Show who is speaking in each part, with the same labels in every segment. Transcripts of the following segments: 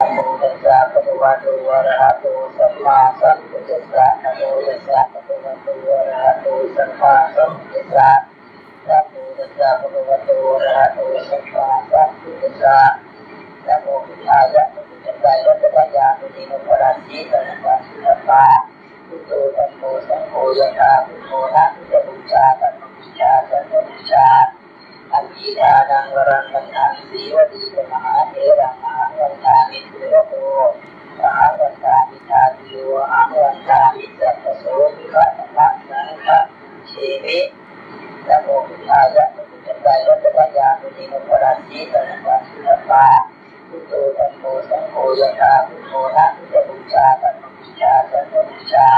Speaker 1: นะโมตัสสะภะคะวะโตอะระหะโตสัมมาสัมพุทธัสสะนะโมตัสสะภะคะวะโตอะระหะโตสัมมาสัมพุทธัสสะนะโมตัสสะภะคะวะโตอะระหะโตสัมมาสัมพุทธัสสะนะโมพุทธายะพุทธัสสะยะตถายะมุนีโนปราชิตนะปัสสะปะพุทโธธัมโมสังโฆยะถาพุทโธนะพุทธบูชาธัมมบูชาสังฆบูชาอันทิทานังวรังคันธังสีวดีมหาเถระมหาวันทามิตุระโตมหาวันทามิทาติโยมหาวันทามิสัพพโสมิฆะธรรมะสังฆะเชมินะโมพุทธายะพุทธัสสะยะตถายะมุนีโนปราชิตนะปัสสะปะพุทโธธัมโมสังโฆยะถาพุทโธนะพุทธบูชาธัมมบูชาสังฆบูชา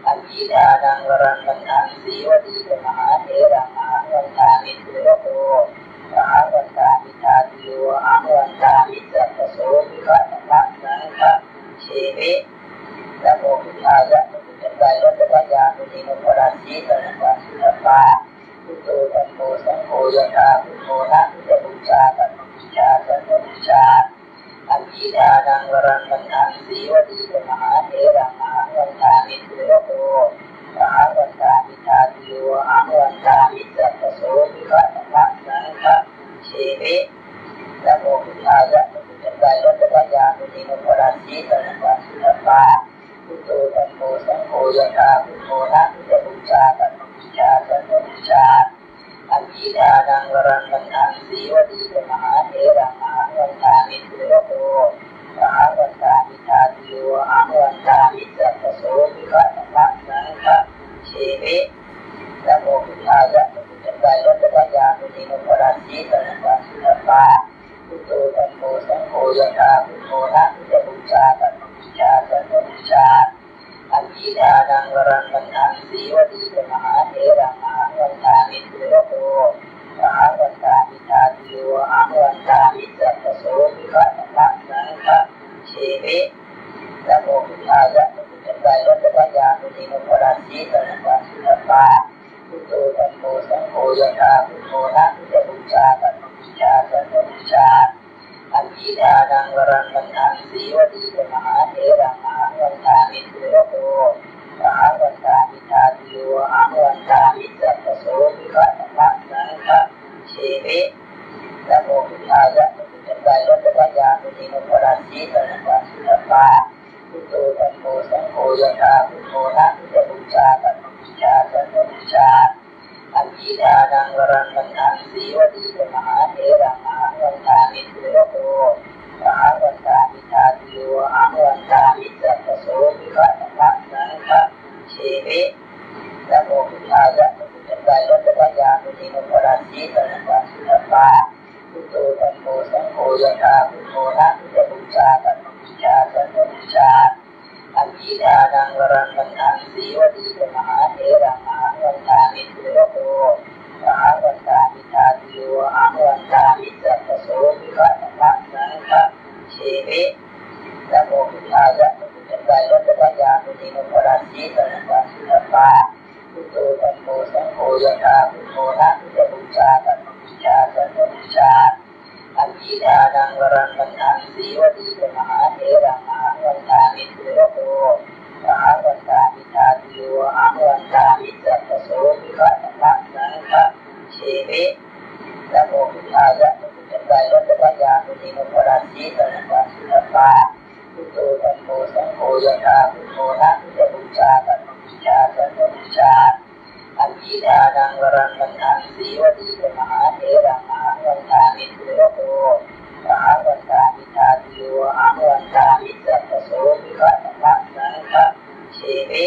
Speaker 1: อันทิทานังวรังคันธังสีวดีมหาเถระมหาวันทามิตุระโตมหาวันทามิทาติโยมหาวันทามิสัพพโสมิฆะธรรมะสังฆะเชมินะโมพุทธายะพุทธัสสะยะตถายะมุนีโนปราชิตนะปัสสะปะพุทโธธัมโมสังโฆยะถาพุทโธนะพุทธบูชาธัมมบูชาสังฆบูชาอันทิทานังวรังคันธังสีวดีมหาเถระมหาวันทามิตุระโตมหาวันทามิทาติโยมหาวันทามิสัพพโสมิฆะธรรมะสังฆะเชมินะโมพุทธายะพุทธัสสะยะตถายะมุนีโนปราชิตนะปัสสะปะพุทโธธัมโมสังโฆยะถาพุทโธนะพุทธบูชาธัมมบูชาสังฆบูชาอันทิทานังวรังคันธังสีวดีมหาเถระมหาวันทามิตุระโตมหาวันทามิทาติโยมหาวันทามิสัพพโสมิฆะธรรมะสังฆะเชมินะโมพุทธายะพุทธัสสะยะตถายะมุนีโนปราชิตนะปัสสะปะพุทโธธัมโมสังโฆยะถาพุทโธนะพุทธบูชาธัมมบูชาสังฆบูชาอันทิทานังวรังคันธังสีวดีมหาเถระมหาวันทามิตุระโตมหาวันทามิทาติโยมหาวันทามิสัพพโสมิฆะธรรมะสังฆะเชมินะโมพุทธายะพุทธัสสะยะตถายะมุนีโนปราชิตนะปัสสะปะพุทโธธัมโมสังโฆยะถาพุทโธนะพุทธบูชาธัมมบูชาสังฆบูชาอันทิทานังวรังคันธังสีวดีมหาเถระมหาวันทามิตุระโตมหาวันทามิทาติโยมหาวันทามิสัพพโสมิฆะธรรมะสังฆะเชมินะโมพุทธายะพุทธัสสะยะตถายะมุนีโนปราชิตนะปัสสะปะพุทโธธัมโมสังโฆยะถาพุทโธนะพุทธบูชาธัมมบูชาสังฆบูชาอันทิทานังวรังคันธังสีวดีมหาเถระมหาวันทามิตุระโตมหาวันทามิทาติโยมหาวันทามิสัพพโสมิฆะธรรมะสังฆะเชมินะโมพุทธายะพุทธัสสะยะตถายะมุนีโนปราชิตนะปัสสะปะพุทโธธัมโมสังโฆยะถาพุทโธนะพุทธบูชาธัมมบูชาสังฆบูชาอันทิทานังวรังคันธังสีวดีมหาเถระมหาวันทามิตุระโตมหาวันทามิทาติโยมหาวันทามิสัพพโสมิฆะธรรมะสังฆะเชมินะโมพุทธายะพุทธัสสะยะตถายะมุนีโนปราชิตนะปัสสะปะพุทโธธัมโมสังโฆยะถาพุทโธนะพุทธบูชาธัมมบูชาสังฆบูชาอันทิทานังวรังคันธังสีวดีมหาเถระมหาวันทามิตุระโตมหาวันทามิทาติโยมหาวันทามิสัพพโสมิฆะธรรมะสังฆะเชมินะโมพุทธายะพุทธัสสะยะตถายะมุนีโนปราชิตนะปัสสะปะพุทโธธัมโมสังโฆยะถาพุทโธนะพุทธบูชาธัมมบูชาสังฆบูชาอันทิทานังวรังคันธังสีวดีมหาเถระมหาวันทามิตุระโตมหาวันทามิทาติโยมหาวันทามิสัพพโสมิฆะธรรมะสังฆะเชมิ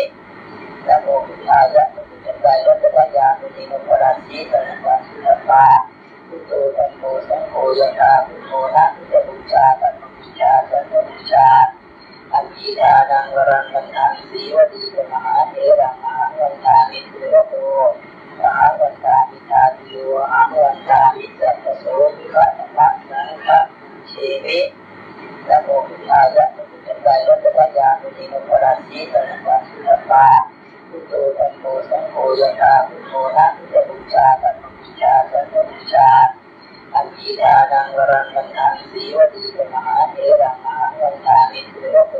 Speaker 1: นะโมพุทธายะพุทธัสสะยะตถายะมุนีโนปราชิตนะปัสสะปะพุทโธธัมโมสังโฆยะถาพุทโธนะพุทธบูชาธัมมบูชาสังฆบูชาอันทิทานังวรังคันธังสีวดีมหาเถระมหาวันทามิตุระโตมหาวันทามิทาติโยมหาวันทามิสัพพโสมิฆะธรรมะสังฆะเชมินะโมพุทธายะพุทธัสสะยะตถายะมุนีโนปราชิตนะปัสสะปะพุทโธธัมโมสังโฆยะถาพุทโธนะพุทธบูชาธัมมบูชาสังฆบูชาอันทิทานัง งวรังกันทังสีวดีเป็นมหาเถระมหาวันตามิตุโรโต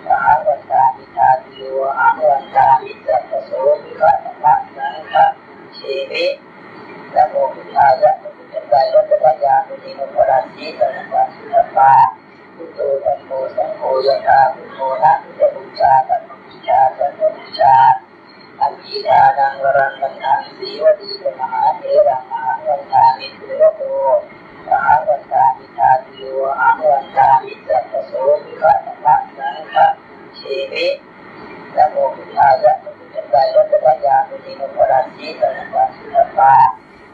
Speaker 1: มหาวันตามิทาติโยมหาวันตามิจัตตโสวิคัตถะนังคะเชมินะโมพุทธายะพุทธกายรัตปัญญาปุถิโนปราสีตนะปัสสะปาพุทโธธัมโมสังโฆยะถาพุทโธนะพุทธบูชาธัมมบูชาสังฆบูชาอันยิทานังวรังกันทังสีวดีเป็นมหาเถระมหาวันตามิตุโรโตมหาวันตามิทาติโยมหาวันตามิจัตตโสวิคัตถะนังคะเชมินะโมพุทธายะพุทธกายรัตปัญญาปุถิโนปราสีตนะปัสสะปา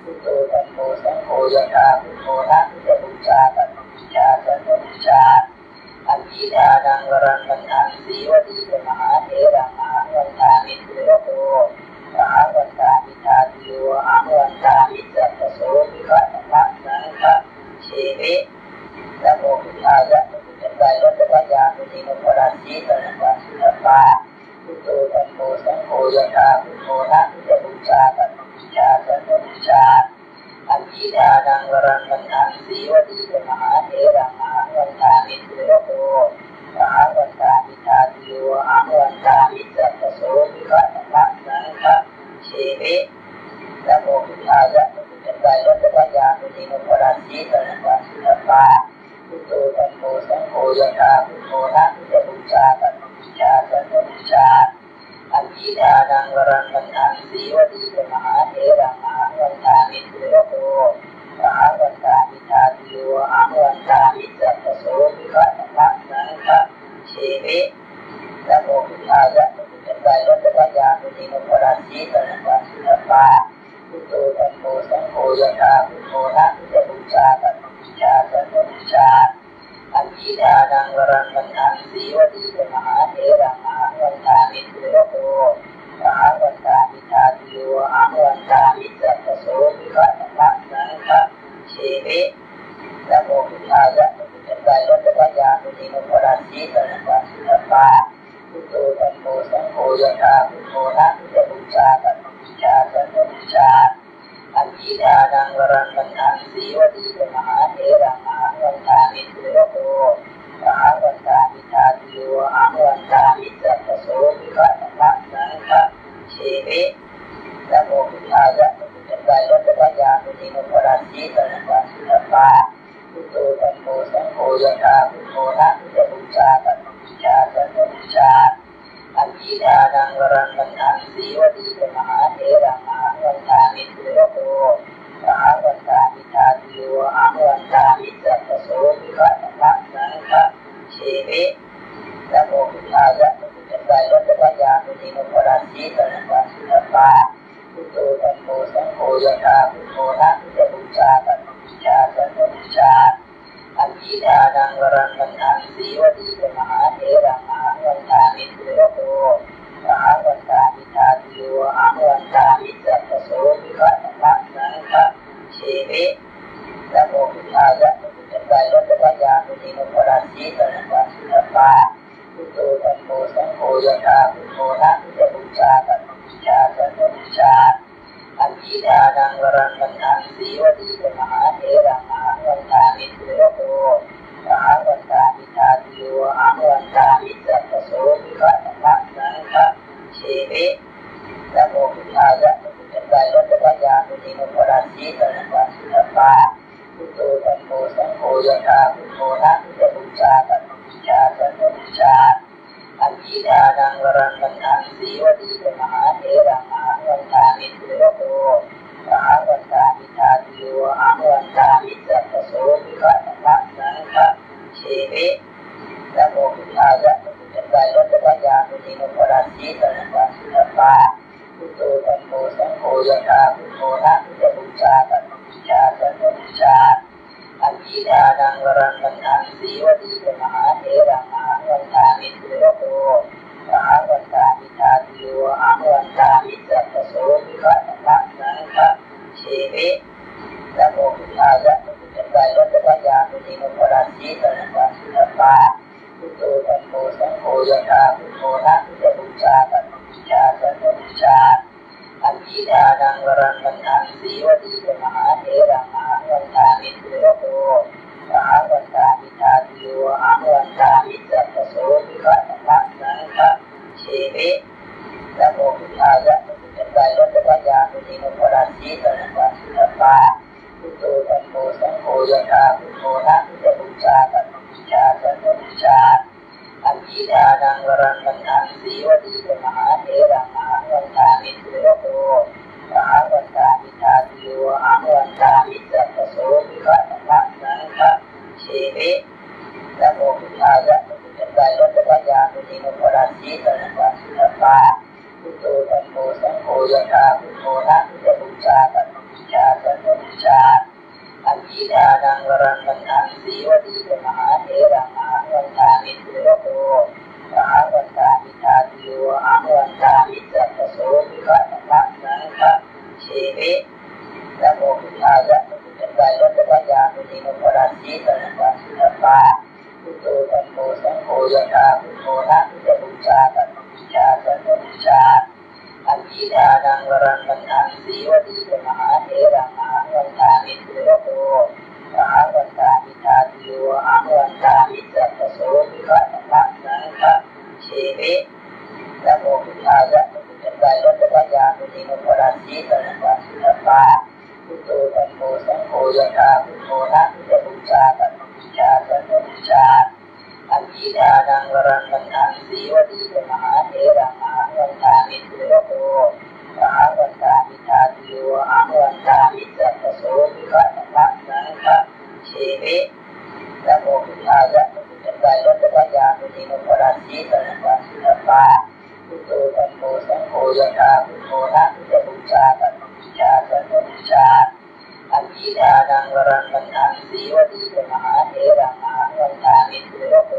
Speaker 1: พุทโธธัมโมสังโฆยะถาพุทโธนะพุทธบูชาธัมมบูชาสังฆบูชาอันยิทานังวรังกันทังสีวดีเป็นมหาเถระมหาวันตามิตุโรโตมหาวันตามิทาติโยมหาวันตามิจัตตโสวิคัตถะนังคะเชมินะโมพุทธายะพุทธกายรัตปัญญาปุถิโนปราสีตนะปัสสะปาพุทโธธัมโมสังโฆยะถาพุทโธนะพุทธบูชาธัมมบูชาสังฆบูชาอันยิทานังวรังกันทังสีวดีเป็นมหาเถระมหาวันตามิตุโรโตมหาวันตามิทาติโยมหาวันตามิจัตตโสวิคัตถะนังคะเชมินะโมพุทธายะพุทธกายรัตปัญญาปุถิโนปราสีตนะปัสสะปาพุทโธธัมโมสังโฆยะถาพุทโธนะพุทธบูชาธัมมบูชาสังฆบูชาอันยิทานังวรังกันทังสีวดีเป็นมหาเถระมหาวันตามิตุโรโตมหาวันตามิทาติโยมหาวันตามิจัตตโสวิคัตถะนังคะเชมินะโมพุทธายะพุทธกายรัตปัญญาปุถิโนปราสีตนะปัสสะปาพุทโธธัมโมสังโฆยะถาพุทโธนะพุทธบูชาธัมมบูชาสังฆบูชาอันยิทานังวรังกันทังสีวดีเป็นมหาเถระมหาวันตามิตุโรโตมหาวันตามิทาติโยมหาวันตามิจัตตโสวิคัตถะนังคะเชมินะโมพุทธายะพุทธกายรัตปัญญาปุถิโนปราสีตนะปัสสะปาพุทโธธัมโมสังโฆยะถาพุทโธนะพุทธบูชาธัมมบูชาสังฆบูชาอันยิทานังวรังกันทังสีวดีเป็นมหาเถระมหาวันตามิตุโรโตมหาวันตามิทาติโยมหาวันตามิจัตตโสวิคัตถะนังคะเชมินะโมพุทธายะพุทธกายรัตปัญญาปุถิโนปราสีตนะปัสสะปาพุทโธธัมโมสังโฆยะถาพุทโธนะพุทธบูชาธัมมบูชาสังฆบูชาอันยิทานังวรังกันทังสีวดีเป็นมหาเถระมหาวันตามิตุโรโตมหาวันตามิทาติโยมหาวันตามิจัตตโสวิคัตถะนังคะเชมินะโมพุทธายะพุทธกายรัตปัญญาปุถิโนปราสีตนะปัสสะปาพุทโธธัมโมสังโฆยะถาพุทโธนะพุทธบูชาธัมมบูชาสังฆบูชาอันยิทานังวรังกันทังสีวดีเป็นมหาเถระมหาวันตามิตุโรโตมหาวันตามิทาติโยมหาวันตามิจัตตโสวิคัตถะนังคะเชมินะโมพุทธายะพุทธกายรัตปัญญาปุถิโนปราสีตนะปัสสะปาพุทโธธัมโมสังโฆยะถาพุทโธนะพุทธบูชาธัมมบูชาสังฆบูชาอันยิทานังวรังกันทังสีวดีเป็นมหาเถระมหาวันตามิตุโรโตมหาวันตามิทาติโยมหาวันตามิจัตตโสวิคัตถะนังคะเชมินะโมพุทธายะพุทธกายรัตปัญญาปุถิโนปราสีตนะปัสสะปาพุทโธธัมโมสังโฆยะถาพุทโธนะพุทธบูชาธัมมบูชาสังฆบูชาอันยิทานังวรังกันทังสีวดีเป็นมหาเถระมหาวันตามิตุโรโตมหาวันตามิทาติโยมหาวันตามิจัตตโสวิคัตถะนังคะเชมินะโมพุทธายะพุทธกายรัตปัญญาปุถิโนปราสีตนะปัสสะปาพุทโธธัมโมสังโฆยะถาพุทโธนะพุทธบูชาธัมมบูชาสังฆบูชาอันยิทานังวรังกันทังสีวดีเป็นมหาเถระมหาวันตามิตุโรโตมหาวันตามิทาติโยมหาวันตามิจัตตโสวิคัตถะนังคะเชมินะโมพุทธายะพุทธกายรัตปัญญาปุถิโนปราสีตนะปัสสะปาพุทโธธัมโมสังโฆยะถาพุทโธนะพุทธบูชาธัมมบูชาสังฆบูชาอันยิทานังวรังกันทังสีวดีเป็นมหาเถระมหาวันตามิตุโรโต โฆยะถาพุทโธนะพุทธบูชาสัพพบูชาสัพพบูชาอันทิทานังวรังกันทังสีวดีมหาเถระมหาวันตามิตุโรโตมหาวันตามิทาติโยมหาวันตามิสัพพโสวิคัตถะสังฆะเชมินะโมพุทธายะพุทธกายรัตปัญญาปุถิโนปราสีสันตัสสะปาพุทโธธัมโมสังโฆยะถาพุทโธนะพุทธบูชาสัพพบูชาสัพพบูชาอันทิทานังวรังกันทังสีวดีมหาเถระมหาวันตามิตุโรโตมหาวันตามิทาติโยมหาวันตามิสัพพโสวิคัตถะสังฆะเชมินะโมพุทธายะพุทธกายรัตปัญญาปุถิโนปราสีสันตัสสะปาพุทโธธัมโมสังโฆยะถาพุทโธนะพุทธบูชาสัพพบูชาสัพพบูชาอันทิทานังวรังกันทังสีวดีมหาเถระมหาวันตามิตุโรโตมหาวันตามิทาติโยมหาวันตามิสัพพโสวิคัตถะสังฆะเชมินะโมพุทธายะพุทธกายรัตปัญญาปุถิโนปราสีสันตัสสะปาพุทโธธัมโมสังโฆยะถาพุทโธนะพุทธบูชาสัพพบูชาสัพพบูชาอันทิทานังวรังกันทังสีวดีมหาเถระมหาวันตามิตุโรโตมหาวันตามิทาติโยมหาวันตามิสัพพโสวิคัตถะสังฆะเชมินะโมพุทธายะพุทธกายรัตปัญญาปุถิโนปราสีสันตัสสะปาพุทโธธัมโมสังโฆยะถาพุทโธนะพุทธบูชาสัพพบูชาสัพพบูชาอันทิทานังวรังกันทังสีวดีมหาเถระมหาวันตามิตุโรโต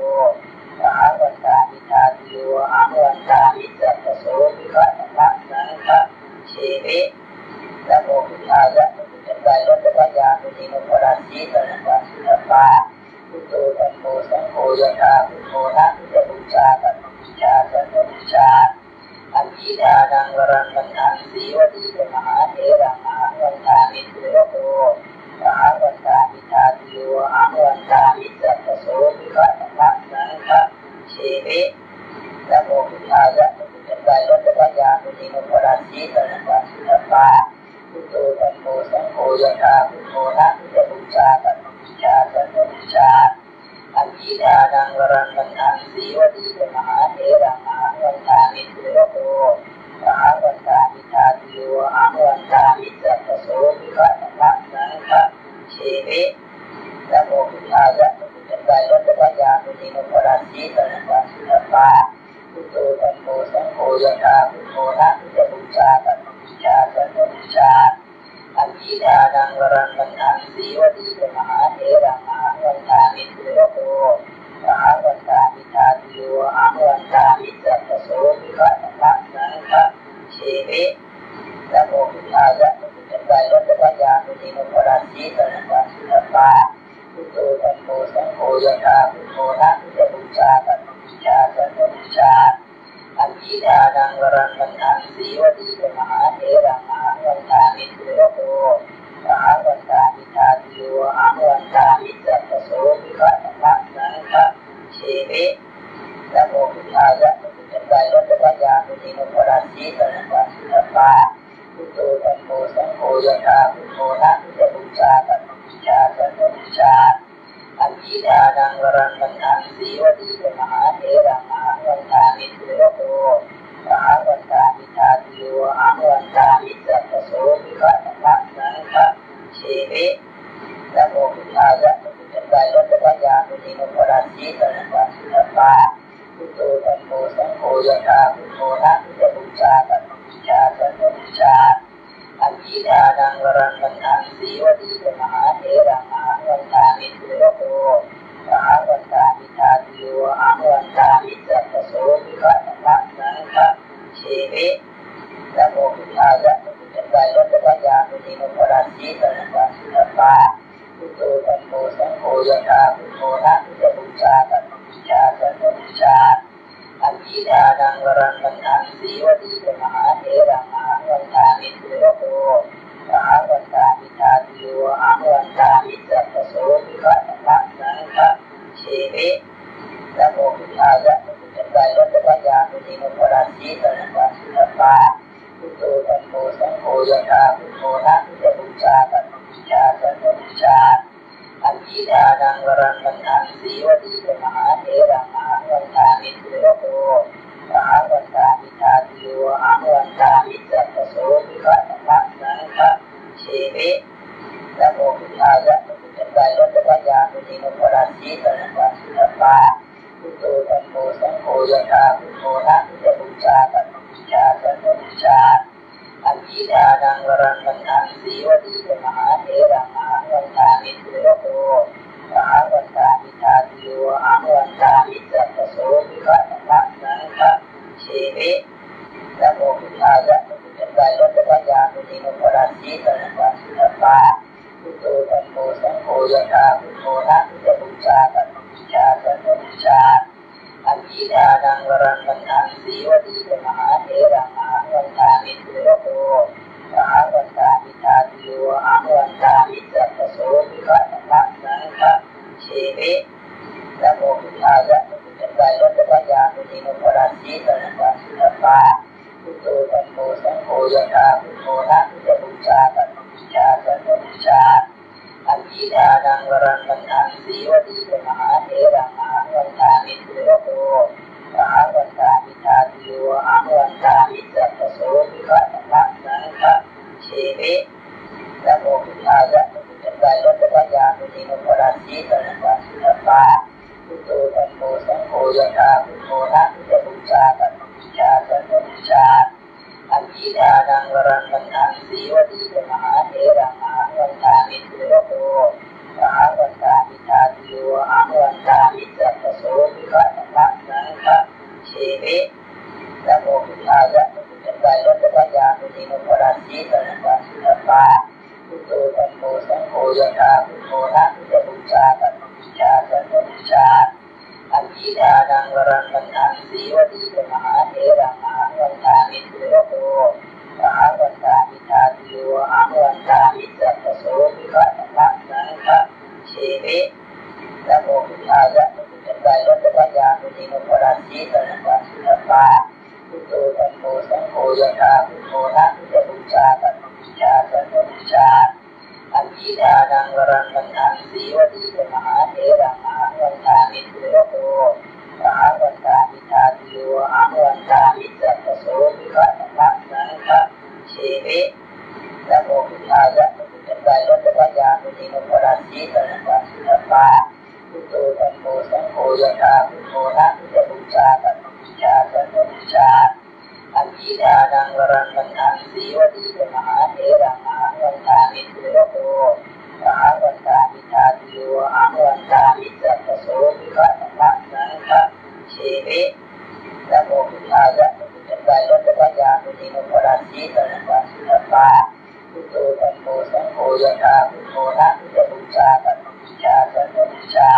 Speaker 1: มหาวันตามิทาติโยมหาวันตามิสัพพโสวิคัตถะสังฆะเชมินะโมพุทธายะพุทธกายรัตปัญญาปุถิโนปราสีสันตัสสะปาพุทโธธัมโมสังโฆยะถาพุทโธนะพุทธบูชาสัพพบูชาสัพพบูชาอันทิทานังวรังกันทังสีวดีมหาเถระมหาวันตามิตุโรโตมหาวันตามิทาติโยมหาวันตามิสัพพโสวิคัตถะสังฆะเชมินะโมพุทธายะพุทธกายรัตปัญญาปุถิโนปราสีสันตัสสะปาพุทโธธัมโมสังโฆยะถาพุทโธนะพุทธบูชาสัพพบูชาสัพพบูชาอันทิทานังวรังกันทังสีวดีมหาเถระมหาวันตามิตุโรโตมหาวันตามิทาติโยมหาวันตามิสัพพโสวิคัตถะสังฆะเชมินะโมพุทธายะพุทธกายรัตปัญญาปุถิโนปราสีสันตัสสะปาพุทโธธัมโมสังโฆยะถาพุทโธนะพุทธบูชาสัพพบูชาสัพพบูชาอันทิทานังวรังกันทังสีวดีมหาเถระมหาวันตามิตุโรโตมหาวันตามิทาติโยมหาวันตามิสัพพโสวิคัตถะสังฆะเชมินะโมพุทธายะพุทธกายรัตปัญญาปุถิโนปราสีสันตัสสะปาพุทโธธัมโมสังโฆยะถาพุทโธนะพุทธบูชาสัพพบูชาสัพพบูชาอันทิทานังวรังกันทังสีวดีมหาเถระมหาวันตามิตุโรโตมหาวันตามิทาติโยมหาวันตามิสัพพโสวิคัตถะสังฆะเชมินะโมพุทธายะพุทธกายรัตปัญญาปุถิโนปราสีสันตัสสะปาพุทโธธัมโมสังโฆยะถาพุทโธนะพุทธบูชาสัพพบูชาสัพพบูชาอันทิทานังวรังกันทังสีวดีมหาเถระมหาวันตามิตุโรโตมหาวันตามิทาติโยมหาวันตามิสัพพโสวิคัตถะสังฆะเชมินะโมพุทธายะพุทธกายรัตปัญญาปุถิโนปราสีสันตัสสะปาพุทโธธัมโมสังโฆยะถาพุทโธนะพุทธบูชาสัพพบูชาสัพพบูชาอันทิทานังวรังกันทังสีวดีมหาเถระมหาวันตามิตุโรโตมหาวันตามิทาติโยมหาวันตามิสัพพโสวิคัตถะสังฆะเชมินะโมพุทธายะพุทธกายรัตปัญญาปุถิโนปราสีสันตัสสะปาพุทโธธัมโมสังโฆยะถาพุทโธนะพุทธบูชาสัพพบูชาสัพพบูชาอันทิทานังวรังกันทังสีวดีมหาเถระมหาวันตามิตุโรโตมหาวันตามิทาติโยมหาวันตามิสัพพโสวิคัตถะสังฆะเชมินะโมพุทธายะพุทธกายรัตปัญญาปุถิโนปราสีสันตัสสะปาพุทโธธัมโมสังโฆยะถาพุทโธนะพุทธบูชาสัพพบูชาสัพพบูชา ภิธานังวรังกันทังสีวดีเจมหาเถระมหาวันตามิตุระโตมหาวันตามิทาติโยอาวันตามิจัตตโสมิฆะนักสังฆะเชมินะโมพุทธายะพุทธกายะพุทธญาณุปราชีตนะปัสสะปาพุทโธธัมโมสังโฆยะถาพุทโธนะพุทธบูชาตัมบูชาสังฆบูชาอภิธานังวรังกันทังสีวดีเจมหาเถระมหาวันตามิตุระโตมหาวันตามิทาติโยอาวันตามิจัตตโสมิฆะนักสังฆะเชมินะโมพุทธายะพุทธกายะพุทธญาณุปราชีตนะปัสสะปาพุทโธธัมโมสังโฆยะถาพุทโธนะพุทธบูชาตัมบูชาสังฆบูชาอภิธานังวรังกันทังสีวดีเจมหาเถระมหาวันตามิตุระโตมหาวันตามิทาติโยอาวันตามิจัตตโสมิฆะนักสังฆะเชมินะโมพุทธายะพุทธกายะพุทธญาณุปราชีตนะปัสสะปาพุทโธธัมโมสังโฆยะถาพุทโธนะพุทธบูชาตัมบูชาสังฆบูชาอภิธานังวรังกันทังสีวดีเจมหาเถระมหาวันตามิตุระโตมหาวันตามิทาติโยอาวันตามิจัตตโสมิฆะนักสังฆะเชมินะโมพุทธายะพุทธกายะพุทธญาณุปราชีตนะปัสสะปาพุทโธธัมโมสังโฆยะถาพุทโธนะพุทธบูชาตัมบูชาสังฆบูชาอภิธานังวรังกันทังสีวดีเจมหาเถระมหาวันตามิตุระโตมหาวันตามิทาติโยอาวันตามิจัตตโสมิฆะนักสังฆะเชมินะโมพุทธายะพุทธกายะพุทธญาณุปราชีตนะปัสสะปาพุทโธธัมโมสังโฆยะถาพุทโธนะพุทธบูชาตัมบูชาสังฆบูชาอภิธานังวรังกันทังสีวดีเจมหาเถระมหาวันตามิตุระโตมหาวันตามิทาติโยอาวันตามิจัตตโสมิฆะนักสังฆะเชมินะโมพุทธายะพุทธกายะพุทธญาณุปราชีตนะปัสสะปาพุทโธธัมโมสังโฆยะถาพุทโธนะพุทธบูชาตัมบูชาสังฆบูชาอภิธานังวรังกันทังสีวดีเจมหาเถระมหาวันตามิตุระโตมหาวันตามิทาติโยอาวันตามิจัตตโสมิฆะนักสังฆะเชมินะโมพุทธายะพุทธกายะพุทธญาณุปราชีตนะปัสสะปาพุทโธธัมโมสังโฆยะถาพุทโธนะพุทธบูชาตัมบูชาสังฆบูชาอภิธานังวรังกันทังสีวดีเจมหาเถระมหาวันตามิตุระโตมหาวันตามิทาติโยอาวันตามิจัตตโสมิฆะนักสังฆะเชมินะโมพุทธายะพุทธกายะพุทธญาณุปราชีตนะปัสสะปาพุทโธธัมโมสังโฆยะถาพุทโธนะพุทธบูชาตัมบูชาสังฆบูชา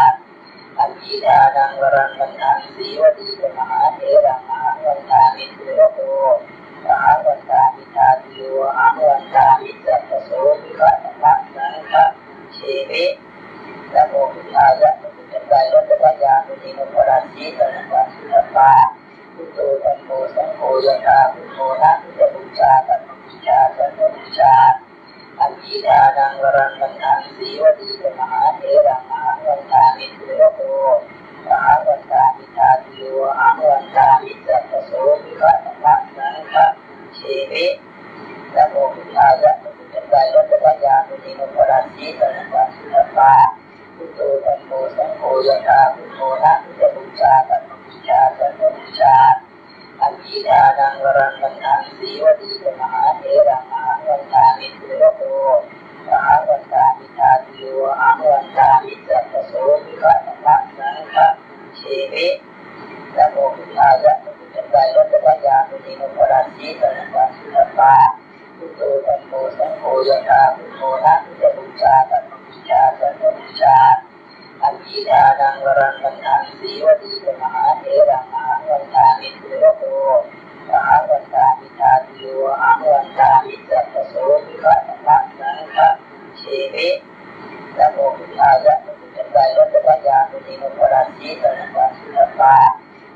Speaker 1: อภิธานังวรังกันทังสีวดีเจมหาเถระมหาวันตามิตุระโตมหาวันตามิทาติโยอาวันตามิจัตตโสมิฆะนักสังฆะเชมินะโมพุทธายะพุทธกายะพุทธญาณุปราชีตนะปัสสะปาพุทโธธัมโมสังโฆยะถาพุทโธนะพุทธบูชาตัมบูชาสังฆบูชาอภิธานังวรังกันทังสีวดีเจมหาเถระมหาวันตามิตุระโตมหาวันตามิทาติโยอาวันตามิจัตตโสมิฆะนักสังฆะเชมินะโมพุทธายะพุทธกายะพุทธญาณุปราชีตนะปัสสะปาพุทโธธัมโมสังโฆยะถาพุทโธนะพุทธบูชาตัมบูชาสังฆบูชาอภิธานังวรังกันทังสีวดีเจมหาเถระมหาวันตามิตุระโตมหาวันตามิทาติโยอาวันตามิจัตตโสมิฆะนักสังฆะเชมินะโมพุทธายะพุทธกายะพุทธญาณุปราชีตนะปัสสะปาพุทโธธัมโมสังโฆยะถาพุทโธนะพุทธบูชาตัมบูชาสังฆบูชาอภิธานังวรังกันทังสีวดีเจมหาเถระมหาวันตามิตุระโตมหาวันตามิทาติโยอาวันตามิจัตตโสมิฆะนักสังฆะเชมินะโมพุทธายะพุทธกายะพุทธญาณุปราชีตนะปัสสะปา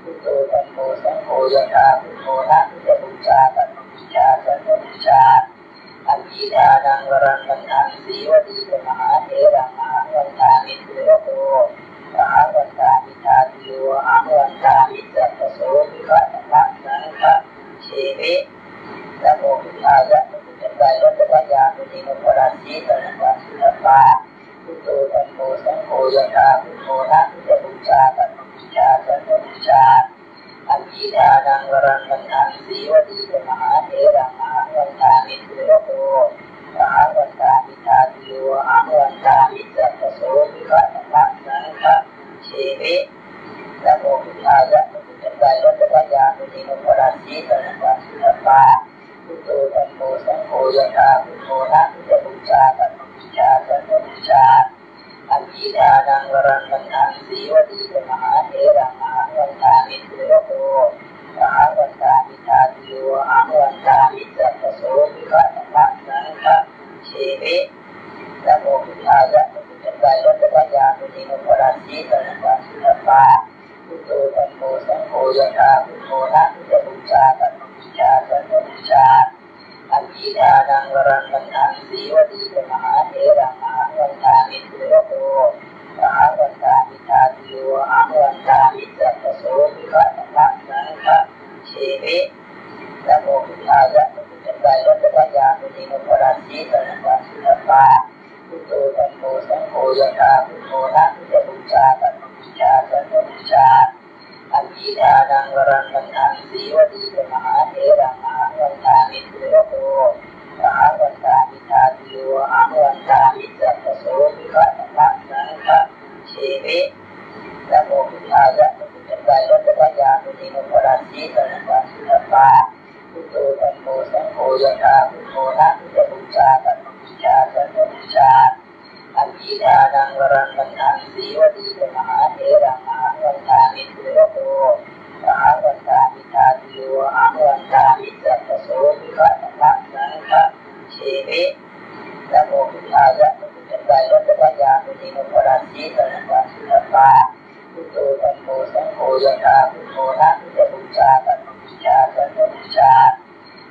Speaker 1: พุทโธธัมโมสังโฆยะถาพุทโธนะพุทธบูชาตัมบูชาสังฆบูชาอภิธานังวรังกันทังสีวดีเจมหาเถระมหาวันตามิตุ ยะถาพุทโธนะจะบูชาตัณบูชาสันบูชาอันทิทานังวรังกันทังสีวดีจะมหาเถระมหาวันตามิสุรโตมหาวันตามิทาติโยอาวันตามิจัตโสมิฆะนักสังฆะเชมินะโมพุทธายะพุทธกายะพุทธญาณุติโนปราสีสันตัสสะปาพุทโธธัมโมสังโฆยะถาพุทโธนะจะบูชาตัณบูชาสันบูชาอันทิทานังวรังกันทังสีวดีจะมหาเถระมหาวันตามิสุรโตมหาวันตามิทาติโยอาวันตามิจัตโสมิฆะนักสังฆะเชมินะโมพุทธายะพุทธกายะพุทธญาณุติโนปราสีสันตัสสะปาพุทโธธัมโมสังโฆยะถาพุทโธนะจะบูชาตัณบูชาสันบูชาอันทิทานังวรังกันทังสีวดีจะมหาเถระมหาวันตามิสุรโตมหาวันตามิทาติโยอาวันตามิจัตโสมิฆะนักสังฆะเชมินะโมพุทธายะพุทธกายะพุทธญาณุติโนปราสีสันตัสสะปาพุทโธธัมโมสังโฆยะถาพุทโธนะจะบูชาตัณบูชาสันบูชาอันทิทานังวรังกันทังสีวดีจะมหาเถระมหาวันตามิสุรโตมหาวันตามิทาติโยอาวันตามิจัตโสมิฆะนักสังฆะเชมินะโมพุทธายะพุทธกายะพุทธญาณุติโนปราสีสันตัสสะปาพุทโธธัมโมสังโฆยะถาพุทโธนะจะบูชาตัณบูชาสันบูชาอันทิทานังวรังกันทังสีวดีจะมหาเถระมหาวันตามิสุรโตมหาวันตามิทาติโยอาวันตามิจัตโสมิฆะนักสังฆะเชมินะโมพุทธายะพุทธกายะพุทธญาณุติโนปราสีสันตัสสะปาพุทโธธัมโมสังโฆยะถาพุทโธนะจะบูชาตัณบูชาสันบูชา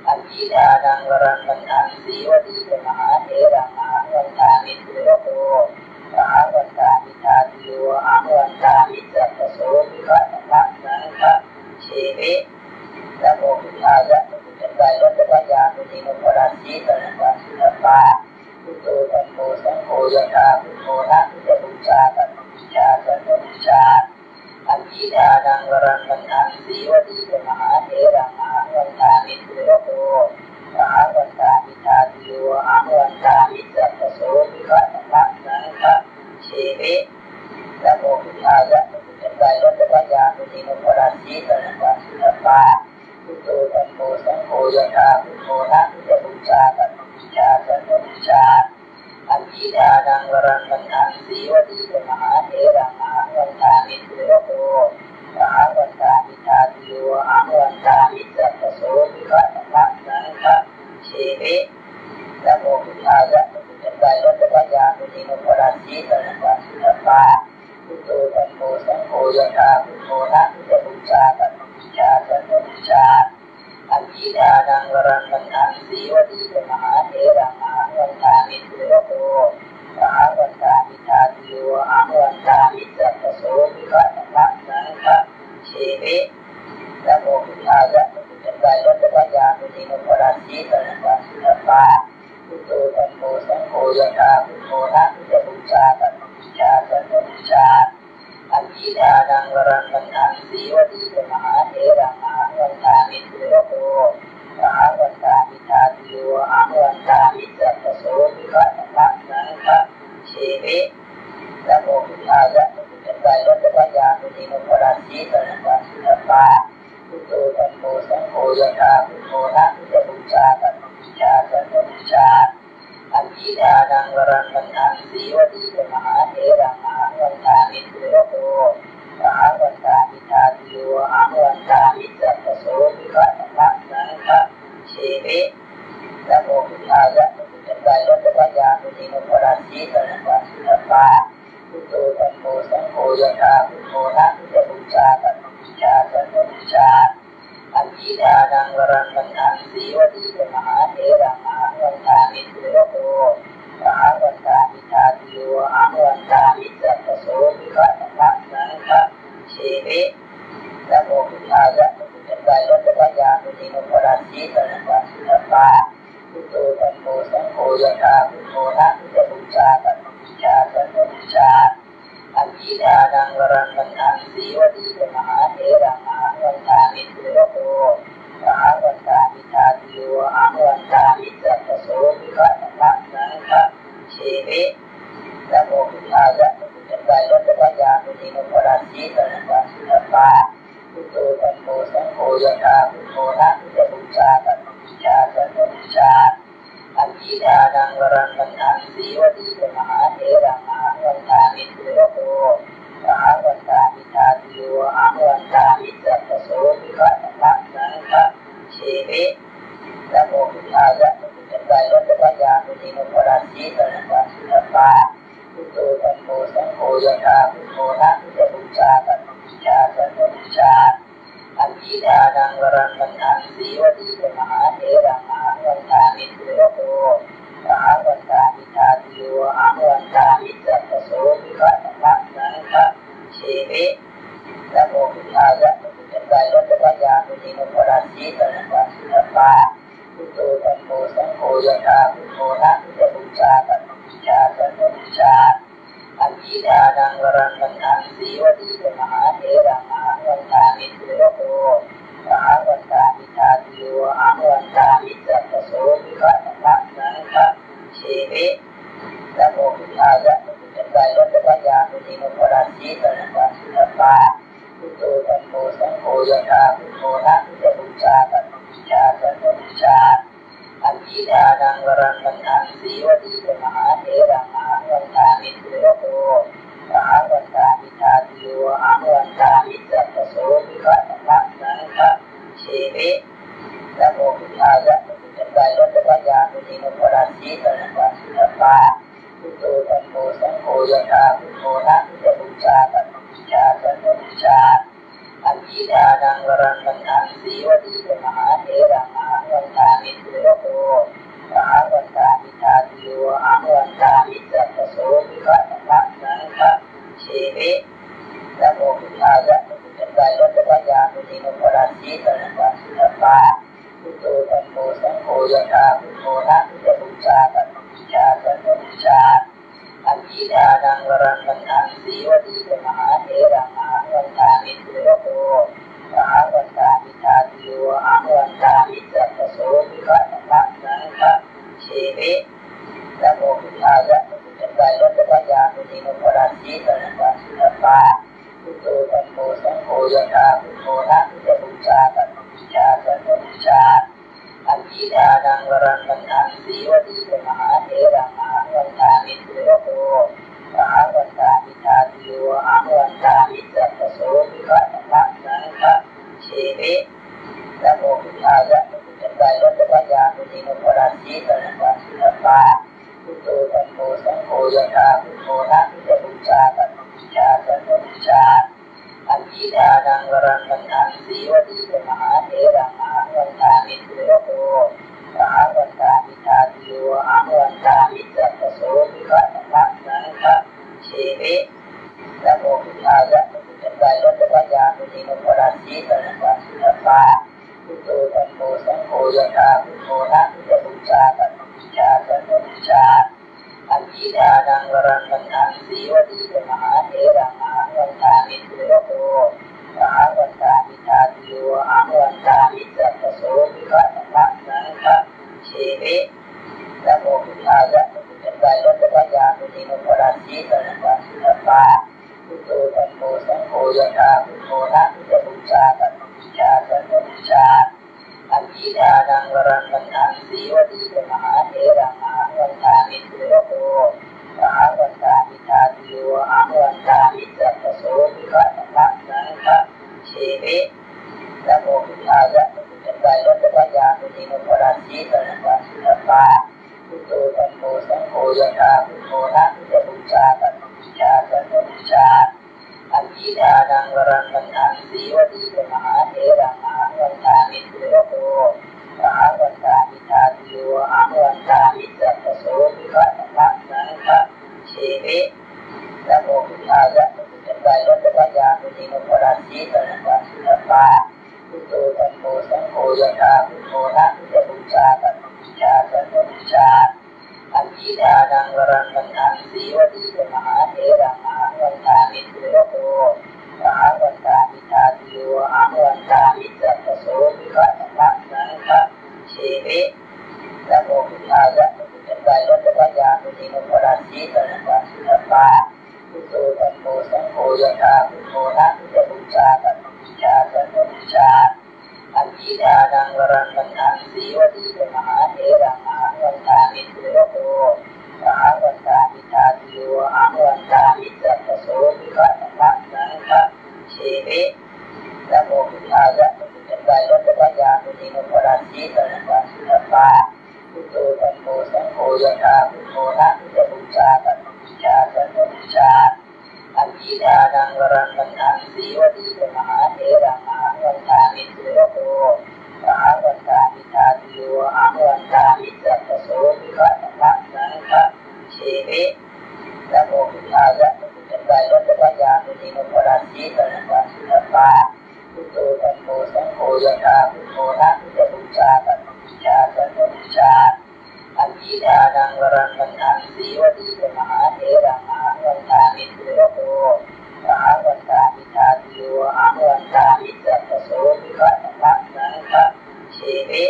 Speaker 1: อันทิทานังวรังกันทังสีวดีจะมหาเถระมหาวันตามิสุรโตมหาวันตามิทาติโยอาวันตามิจัตโสมิฆะนักสังฆะเชมินะโมพุทธายะพุทธกายะพุทธญาณุติโนปราสีสันตัสสะปาพุทโธธัมโมสังโฆยะถาพุทโธนะจะบูชาตัณบูชาสันบูชาอันทิทานังวรังกันทังสีวดีจะมหาเถระมหาวันตามิสุรโตมหาวันตามิทาติโยอาวันตามิจัตโสมิฆะนักสังฆะเชมินะโมพุทธายะพุทธกายะพุทธญาณุติโนปราสีสันตัสสะปาพุทโธธัมโมสังโฆยะถาพุทโธนะจะบูชาตัณบูชาสันบูชาอันทิทานังวรังกันทังสีวดีจะมหาเถระมหาวันตามิสุรโตมหาวันตามิทาติโยอาวันตามิจัตโสมิฆะนักสังฆะเชมินะโมพุทธายะพุทธกายะพุทธญาณุติโนปราสีสันตัสสะปาพุทโธธัมโมสังโฆยะถาพุทโธนะจะบูชาตัณบูชาสันบูชาอันทิทานังวรังกันทังสีวดีจะมหาเถระมหาวันตามิสุรโตมหาวันตามิทาติโยอาวันตามิจัตโสมิฆะนักสังฆะเชมินะโมพุทธายะพุทธกายะพุทธญาณุติโนปราสีสันตัสสะปาพุทโธธัมโมสังโฆยะถาพุทโธนะจะบูชาตัณบูชาสันบูชาอันทิทานังวรังกันทังสีวดีจะมหาเถระมหาวันตามิสุรโตมหาวันตามิทาติโยอาวันตามิจัตโสมิฆะนักสังฆะเชมินะโมพุทธายะพุทธกายะพุทธญาณุติโนปราสีสันตัสสะปาพุทโธธัมโมสังโฆยะถาพุทโธนะจะบูชาตัณบูชาสันบูชาอันทิทานังวรังกันทังสีวดีจะมหาเถระมหาวันตามิสุรโตมหาวันตามิทาติโยอาวันตามิจัตโสมิฆะนักสังฆะเชมินะโมพุทธายะพุทธกายะพุทธญาณุติโนปราสีสันตัสสะปาพุทโธธัมโมสังโฆยะถาพุทโธนะจะบูชาตัณบูชาสันบูชาอันทิทานังวรังกันทังสีวดีจะมหาเถระมหาวันตามิสุรโตมหาวันตามิทาติโยอาวันตามิจัตโสมิฆะนักสังฆะเชมินะโมพุทธายะพุทธกายะพุทธญาณุติโนปราสีสันตัสสะปาพุทโธธัมโมสังโฆยะถาพุทโธนะจะบูชาตัณบูชาสันบูชา ทานังวรังคันทังสีวดีเจมหาเถระมหาวันตามิตุระโตมหาวันตามิทาติโยอาวันตามิจัตโสมิฆะนังนังคะเชมินะโมพุทธายะพุทธังไตรรัตถยามุนีโนปราชีตนะปัสสุตปาพุทโธธัมโมสังโฆยะถาพุทโธนะพุทธบูชาธัมมบูชาสังฆบูชาอันทิทานังวรังคันทังสีวดีเจมหาเถระมหาวันตามิตุระโตมหาวันตามิทาติโยอาวันตามิจัตโสมิฆะนังนังคะเชมินะโมพุทธายะพุทธังไตรรัตถยามุนีโนปราชีตนะปัสสุตปาพุทโธธัมโมสังโฆยะถาพุทโธนะพุทธบูชาธัมมบูชาสังฆบูชาอันทิทานังวรังคันทังสีวดีเจมหาเถระมหาวันตามิตุระโตมหาวันตามิทาติโยอาวันตามิจัตโสมิฆะนังนังคะเชมินะโมพุทธายะพุทธังไตรรัตถยามุนีโนปราชีตนะปัสสุตปาพุทโธธัมโมสังโฆยะถาพุทโธนะพุทธบูชาธัมมบูชาสังฆบูชาอันทิทานังวรังคันทังสีวดีเจมหาเถระมหาวันตามิตุระโตมหาวันตามิทาติโยอาวันตามิจัตโสมิฆะนังนังคะเชมินะโมพุทธายะพุทธังไตรรัตถยามุนีโนปราชีตนะปัสสุตปาพุทโธธัมโมสังโฆยะถาพุทโธนะพุทธบูชาธัมมบูชาสังฆบูชาอันทิทานังวรังคันทังสีวดีเจมหาเถระมหาวันตามิตุระโตมหาวันตามิทาติโยอาวันตามิจัตโสมิฆะนังนังคะเชมินะโมพุทธายะพุทธังไตรรัตถยามุนีโนปราชีตนะปัสสุตปาพุทโธธัมโมสังโฆยะถาพุทโธนะพุทธบูชาธัมมบูชาสังฆบูชาอันทิทานังวรังคันทังสีวดีเจมหาเถระมหาวันตามิตุระโตมหาวันตามิทาติโยอาวันตามิจัตโสมิฆะนังนังคะเชมินะโมพุทธายะพุทธังไตรรัตถยามุนีโนปราชีตนะปัสสุตปาพุทโธธัมโมสังโฆยะถาพุทโธนะพุทธบูชาธัมมบูชาสังฆบูชาอันทิทานังวรังคันทังสีวดีเจมหาเถระมหาวันตามิตุระโตมหาวันตามิทาติโยอาวันตามิจัตโสมิฆะนังนังคะเชมินะโมพุทธายะพุทธังไตรรัตถยามุนีโนปราชีตนะปัสสุตปาพุทโธธัมโมสังโฆยะถาพุทโธนะพุทธบูชาธัมมบูชาสังฆบูชาอันทิทานังวรังคันทังสีวดีเจมหาเถระมหาวันตามิตุระโตมหาวันตามิทาติโยอาวันตามิจัตโสมิฆะนังนังคะเชมินะโมพุทธายะพุทธังไตรรัตถยามุนีโนปราชีตนะปัสสุตปาพุทโธธัมโมสังโฆยะถาพุทโธนะพุทธบูชาธัมมบูชาสังฆบูชาอันทิทานังวรังคันทังสีวดีเจมหาเถระมหาวันตามิตุระโตมหาวันตามิทาติโยอาวันตามิจัตโสมิฆะนังนังคะเชมินะโมพุทธายะพุทธังไตรรัตถยามุนีโนปราชีตนะปัสสุตปาพุทโธธัมโมสังโฆยะถาพุทโธนะพุทธบูชาธัมมบูชาสังฆบูชาอันทิทานังวรังคันทังสีวดีเจมหาเถระมหาวันตามิตุระโตมหาวันตามิทาติโยอาวันตามิจัตโสมิฆะนังนังคะเชมินะโมพุทธายะพุทธังไตรรัตถยามุนีโนปราชีตนะปัสสุตปาพุทโธธัมโมสังโฆยะถาพุทโธนะพุทธบูชาธัมมบูชาสังฆบูชาอันทิทานังวรังคันทังสีวดีเจมหาเถระมหาวันตามิตุระโตมหาวันตามิทาติโยอาวันตามิจัตโสมิฆะนังนังคะเชมินะโมพุทธายะพุทธังไตรรัตถยามุนีโนปราชีตนะปัสสุตปาพุทโธธัมโมสังโฆยะถาพุทโธนะพุทธบูชาธัมมบูชาสังฆบูชาอันทิทานังวรังคันทังสีวดีเจมหาเถระมหาวันตามิตุระโตมหาวันตามิทาติโยอาวันตามิจัตโสมิฆะนังนังคะเชมินะโมพุทธายะพุทธังไตรรัตถยามุนีโนปราชีตนะปัสสุตปาพุทโธธัมโมสังโฆยะถาพุทโธนะพุทธบูชาธัมมบูชาสังฆบูชาอันทิทานังวรังคันทังสีวดีเจมหาเถระมหาวันตามิตุระ สังโฆยะถาพุทโธนะพุทธบูชาธัมมบูชาสังฆบูชาอัญญิทานังวรังคันธังสีวลีกมหาเถรังมหาวันตามิตุระโตมหาวันตามิทาติโยอาวันตามิสัพพโสมิฆะธรรมะสังฆะเชมินะโมพุทธายะพุทธังไตรรัตถยามุนีโนปราสีสันตะสุตปาพุทโธธัมโมสังโฆยะถาพุทโธนะพุทธบูชาธัมมบูชาสังฆบูชาอัญญิทานังวรังคันธังสีวลีกมหาเถรังมหาวันตามิตุระโตมหาวันตามิทาติโยอาวันตามิสัพพโสมิฆะธรรมะสังฆะเชมินะโมพุทธายะพุทธังไตรรัตถยามุนีโนปราสีสันตะสุตปาพุทโธธัมโมสังโฆยะถาพุทโธนะพุทธบูชาธัมมบูชาสังฆบูชาอัญญิทานังวรังคันธังสีวลีกมหาเถรังมหาวันตามิตุระโตมหาวันตามิทาติโยอาวันตามิสัพพโสมิฆะธรรมะสังฆะเชมิ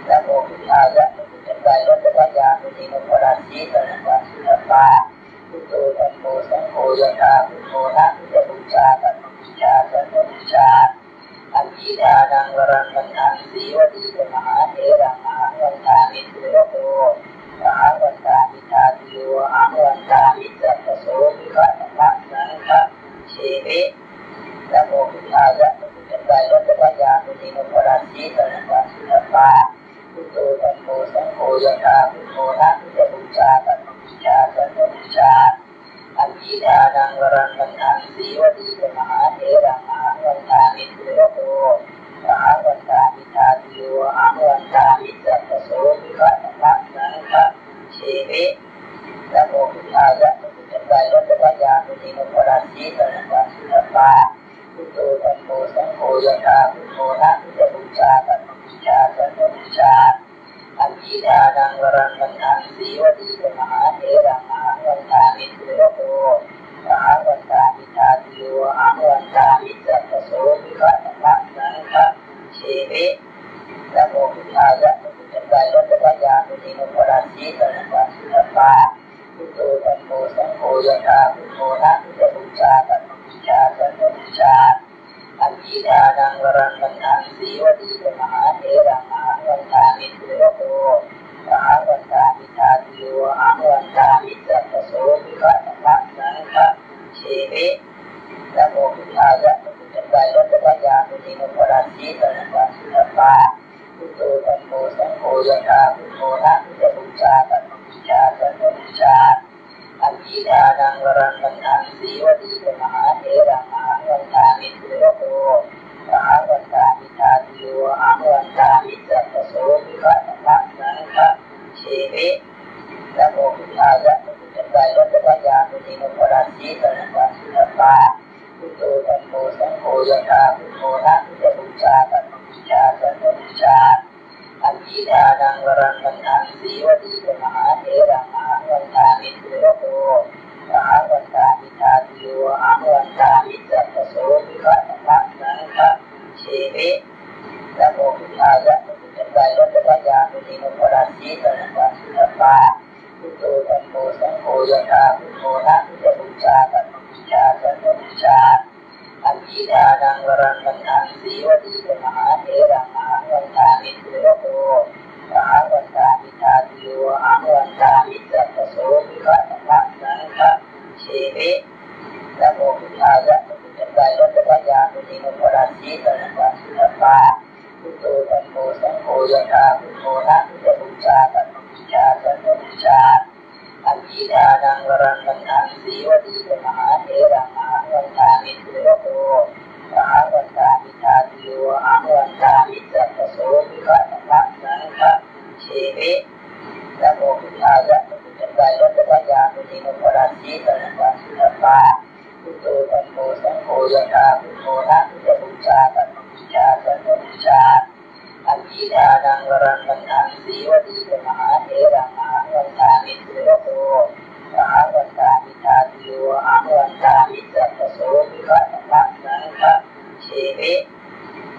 Speaker 1: นะโมพุทธายะพุทธังไตรรัตถยามุนีโนปราสีสันตะสุตปาพุทโธธัมโมสังโฆยะถาพุทโธนะพุทธบูชาธัมมบูชาสังฆบูชาอัญญิทานังวรังคันธังสีวลีกมหาเถรังมหาวันตามิตุระโตมหาวันตามิทาติโยอาวันตามิสัพพโสมิฆะธรรมะสังฆะเชมินะโมพุทธายะพุทธังไตรรัตถยามุนีโนปราสีสันตะสุตปาพุทโธธัมโมสังโฆยะถาพุทโธนะพุทธบูชาธัมมบูชาสังฆบูชาอัญญิทานังวรังคันธังสีวลีกมหาเถรังมหาวันตามิตุระโตมหาวันตามิทาติโยอาวันตามิสัพพโสมิฆะธรรมะสังฆะเชมินะโมพุทธายะพุทธังไตรรัตถยามุนีโนปราสีสันตะสุตปาพุทโธธัมโมสังโฆยะถาพุทโธนะพุทธบูชาธัมมบูชาสังฆบูชาอัญญิทานังวรังคันธังสีวลีกมหาเถรังมหาวันตามิตุระโตมหาวันตามิทาติโยอาวันตามิสัพพโสมิฆะธรรมะสังฆะเชมินะโมพุทธายะพุทธังไตรรัตถยามุนีโนปราสีสันตะสุตปาพุทโธธัมโมสังโฆยะถาพุทโธนะพุทธบูชาธัมมบูชาสังฆบูชาอัญญิทานังวรังคันธังสีวลีกมหาเถรังมหาวันตามิตุระโตมหาวันตามิทาติโยอาวันตามิสัพพโสมิฆะธรรมะสังฆะเชมินะโมพุทธายะพุทธังไตรรัตถยามุนีโนปราสีสันตะสุตปาพุทโธธัมโมสังโฆยะถาพุทโธนะพุทธบูชาธัมมบูชาสังฆบูชาอัญญิทานังวรังคันธังสีวลีกมหาเถรังมหาวันตามิตุระโตมหาวันตามิทาติโยอาวันตามิสัพพโสมิฆะธรรมะสังฆะเชมินะโมพุทธายะพุทธังไตรรัตถยามุนีโนปราสีสันตะสุตปาพุทโธธัมโมสังโฆยะถาพุทโธนะพุทธบูชาธัมมบูชาสังฆบูชาอัญญิทานังวรังคันธังสีวลีกมหาเถรังมหาวันตามิตุระโตมหาวันตามิทาติโยอาวันตามิสัพพโสมิฆะธรรมะสังฆะเชมินะโมพุทธายะพุทธังไตรรัตถยามุนีโนปราสีสันตะสุตปาพุทโธธัมโมสังโฆยะถาพุทโธนะพุทธบูชาธัมมบูชาสังฆบูชาอัญญิทานังวรังคันธังสีวลีกมหาเถรังมหาวันตามิตุระโตมหาวันตามิทาติโยอาวันตามิสัพพโสมิฆะธรรมะสังฆะเชมินะโมพุทธายะพุทธังไตรรัตถยามุนีโนปราสีสันตะสุตปาพุทโธธัมโมสังโฆยะถาพุทโธนะพุทธบูชาธัมมบูชาสังฆบูชาอัญญิทานังวรังคันธังสีวลีกมหาเถรังมหาวันตามิตุระโตมหาวันตามิทาติโยอาวันตามิสัพพโสมิฆะธรรมะสังฆะเชมินะโมพุทธายะพุทธังไตรรัตถยามุนีโนปราสีสันตะสุตปาพุทโธธัมโมสังโฆยะถาพุทโธนะพุทธบูชาธัมมบูชาสังฆบูชาอัญญิทานังวรังคันธังสีวลีกมหาเถรังมหาวันตามิตุระโตมหาวันตามิทาติโยอาวันตามิสัพพโสมิฆะธรรมะสังฆะเชมิ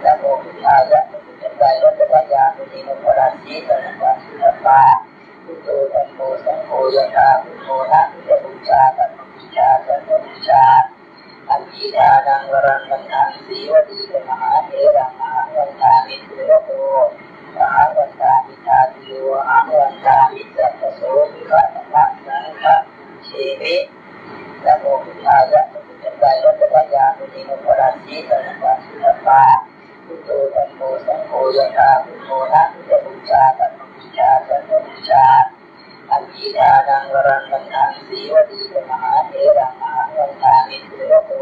Speaker 1: นะโมพุทธายะพุทธังไตรรัตถยามุนีโนปราสีสันตะสุตปาพุทโธธัมโมสังโฆยะถาพุทโธนะพุทธบูชาธัมมบูชาสังฆบูชา นังวรังคันทังสีวดีเป็นมหาเถระมหาวันตามิตุระโตมหาวันตามิทาติโยมหาวันตามิจัตตโสมิฆะนักนังคะเชมินะโมพุทธายะพุทธังไตรรัตถญาณุนิโมปราสีสันตัสสะปาพุทโธธัมโมสังโฆยะถาพุทโธนะพุทธบูชาธัมมบูชาสังฆบูชาอันทิทานังวรังคันทังสีวดีเป็นมหาเถระมหาวันตามิตุระโต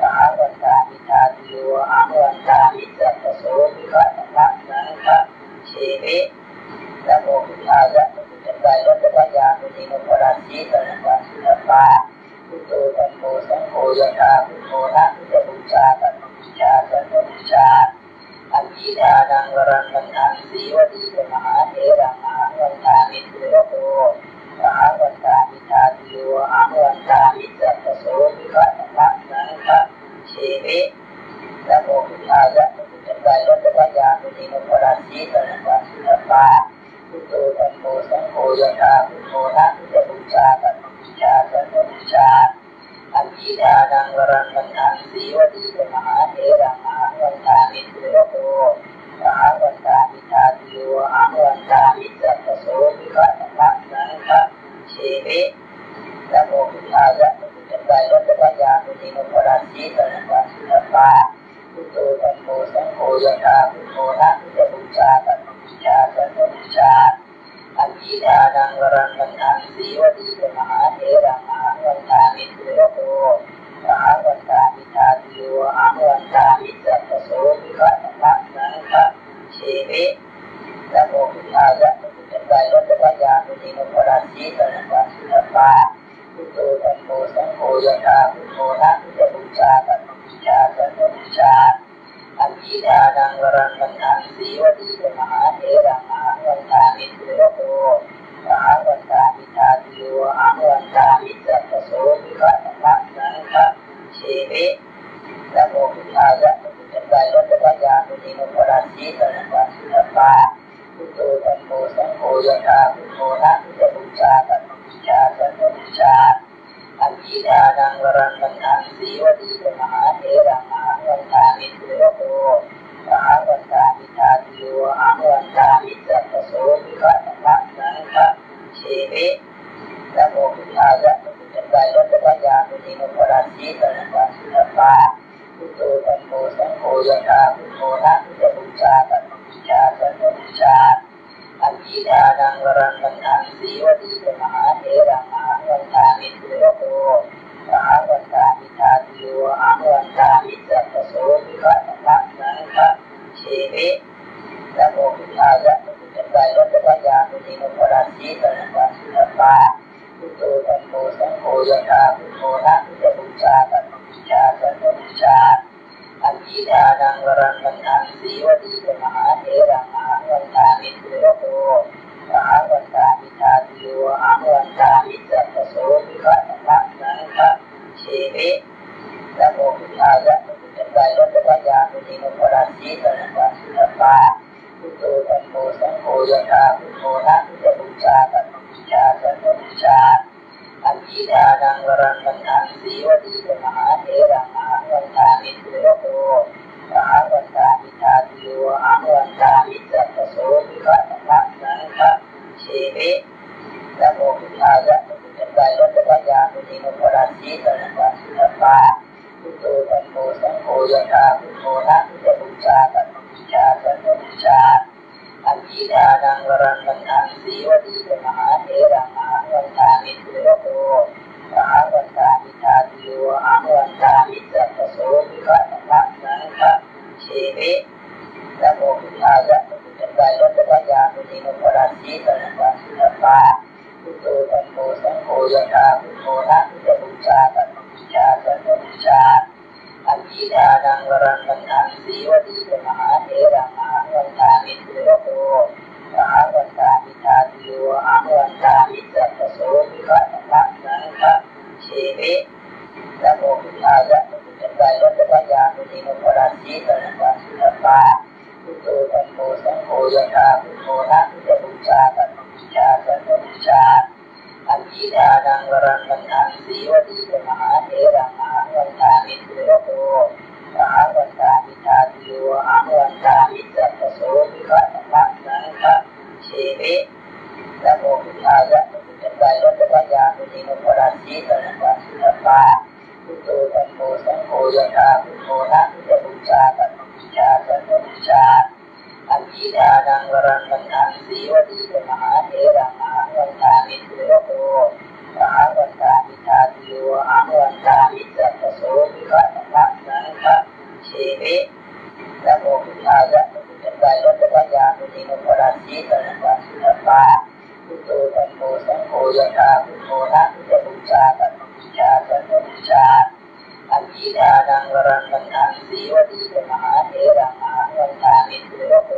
Speaker 1: มหาวันตามิทาติโยมหาวันตามิจัตตโสมิฆะนักนังคะเชมินะโมพุทธายะพุทธังไตรรัตถญาณุนิโมปราสีสันตัสสะปาพุทโธธัมโมสังโฆยะถาพุทโธนะพุทธบูชาธัมมบูชาสังฆบูชาอันทิทานังวรังคันทังสีวดีเป็นมหาเถระมหาวันตามิตุระโตมหาวันตามิทาติโยมหาวันตามิจัตตโสมิฆะนักนังคะเชมินะโมพุทธายะพุทธังไตรรัตถญาณุนิโมปราสีสันตัสสะปาพุทโธธัมโมสังโฆยะถาพุทโธนะพุทธบูชาธัมมบูชาสังฆบูชาอันทิทานังวรังคันทังสีวดีเป็นมหาเถระมหาวันตามิตุระโตมหาวันตามิทาติโยมหาวันตามิจัตตโสมิฆะนักนังคะเชมินะโมพุทธายะพุทธังไตรรัตถญาณุนิโมปราสีสันตัสสะปาพุทโธธัมโมสังโฆยะถาพุทโธนะพุทธบูชาธัมมบูชาสังฆบูชาอันทิทานังวรังคันทังสีวดีเป็นมหาเถระมหาวันตามิตุระโตมหาวันตามิทาติโยมหาวันตามิจัตตโสมิฆะนักนังคะเชมินะโมพุทธายะพุทธังไตรรัตถญาณุนิโมปราสีสันตัสสะปาพุทโธธัมโมสังโฆยะถาพุทโธนะพุทธบูชาธัมมบูชาสังฆบูชาอันทิทานังวรังคันทังสีวดีเป็นมหาเถระมหาวันตามิตุระโตมหาวันตามิทาติโยมหาวันตามิจัตตโสมิฆะนักนังคะเชมินะโมพุทธายะพุทธังไตรรัตถญาณุนิโมปราสีสันตัสสะปาพุทโธธัมโมสังโฆยะถาพุทโธนะพุทธบูชาธัมมบูชาสังฆบูชาอันทิทานังวรังคันทังสีวดีเป็นมหาเถระมหาวันตามิตุระโตมหาวันตามิทาติโยมหาวันตามิจัตตโสมิฆะนักนังคะเชมินะโมพุทธายะพุทธังไตรรัตถญาณุนิโมปราสีสันตัสสะปาพุทโธธัมโมสังโฆยะถาพุทโธนะพุทธบูชาธัมมบูชาสังฆบูชาอันทิทานังวรังคันทังสีวดีเป็นมหาเถระมหาวันตามิตุระโตมหาวันตามิทาติโยมหาวันตามิจัตตโสมิฆะนักนังคะเชมินะโมพุทธายะพุทธังไตรรัตถญาณุนิโมปราสีสันตัสสะปาพุทโธธัมโมสังโฆยะถาพุทโธนะพุทธบูชาธัมมบูชาสังฆบูชาอันทิทานังวรังคันทังสีวดีเป็นมหาเถระมหาวันตามิตุระโตมหาวันตามิทาติโยมหาวันตามิจัตตโสมิฆะนักนังคะเชมินะโมพุทธายะพุทธังไตรรัตถญาณุนิโมปราสีสันตัสสะปาพุทโธธัมโมสังโฆยะถาพุทโธนะพุทธบูชาธัมมบูชาสังฆบูชาอันทิทานังวรังคันทังสีวดีเป็นมหาเถระมหาวันตามิตุระโตมหาวันตามิทาติโยมหาวันตามิจัตตโสมิฆะนักนังคะเชมินะโมพุทธายะพุทธังไตรรัตถญาณุนิโมปราสีสันตัสสะปาพุทโธธัมโมสังโฆยะถาพุทโธนะพุทธบูชาธัมมบูชาสังฆบูชาอันทิทานังวรังคันทังสีวดีเป็นมหาเถระมหาวันตามิตุระโตมหาวันตามิทาติโยมหาวันตามิจัตตโสมิฆะนักนังคะเชมินะโมพุทธายะพุทธังไตรรัตถญาณุนิโมปราสีสันตัสสะปาพุทโธธัมโมสังโฆยะถาพุทโธนะพุทธบูชาธัมมบูชาสังฆบูชาอันทิทานังวรังคันทังสีวดีเป็นมหาเถระมหาวันตามิตุระโตมหาวันตามิทาติโยมหาวันตามิจัตตโสมิฆะนักนังคะเชมินะโมพุทธายะพุทธังไตรรัตถญาณุนิโมปราสีสันตัสสะปาพุทโธธัมโมสังโฆยะถาพุทโธนะพุทธบูชาธัมมบูชาสังฆบูชาอันทิทานังวรังคันทังสีวดีเป็นมหาเถระมหาวันตามิตุระโต สังโฆยะถาพุทโธนะพุทธบูชาธรรมบูชาสังฆบูชาอันทิทานังวรังคันทังสีวดีเป็นมหาเถระมหาวันตามิตุโรโตมหาวันตามิทาติโยมหาวันตามิจัตตโสวิภัตถะสังฆะเชมินะโมพุทธายะพุทธกายรัตถยามุนิโนปราสีตัณหะสุตปาพุทโธธัมโมสังโฆยะถาพุทโธนะพุทธบูชาธรรมบูชาสังฆบูชาอันทิทานังวรังคันทังสีวดีเป็นมหาเถระมหาวันตามิตุโรโต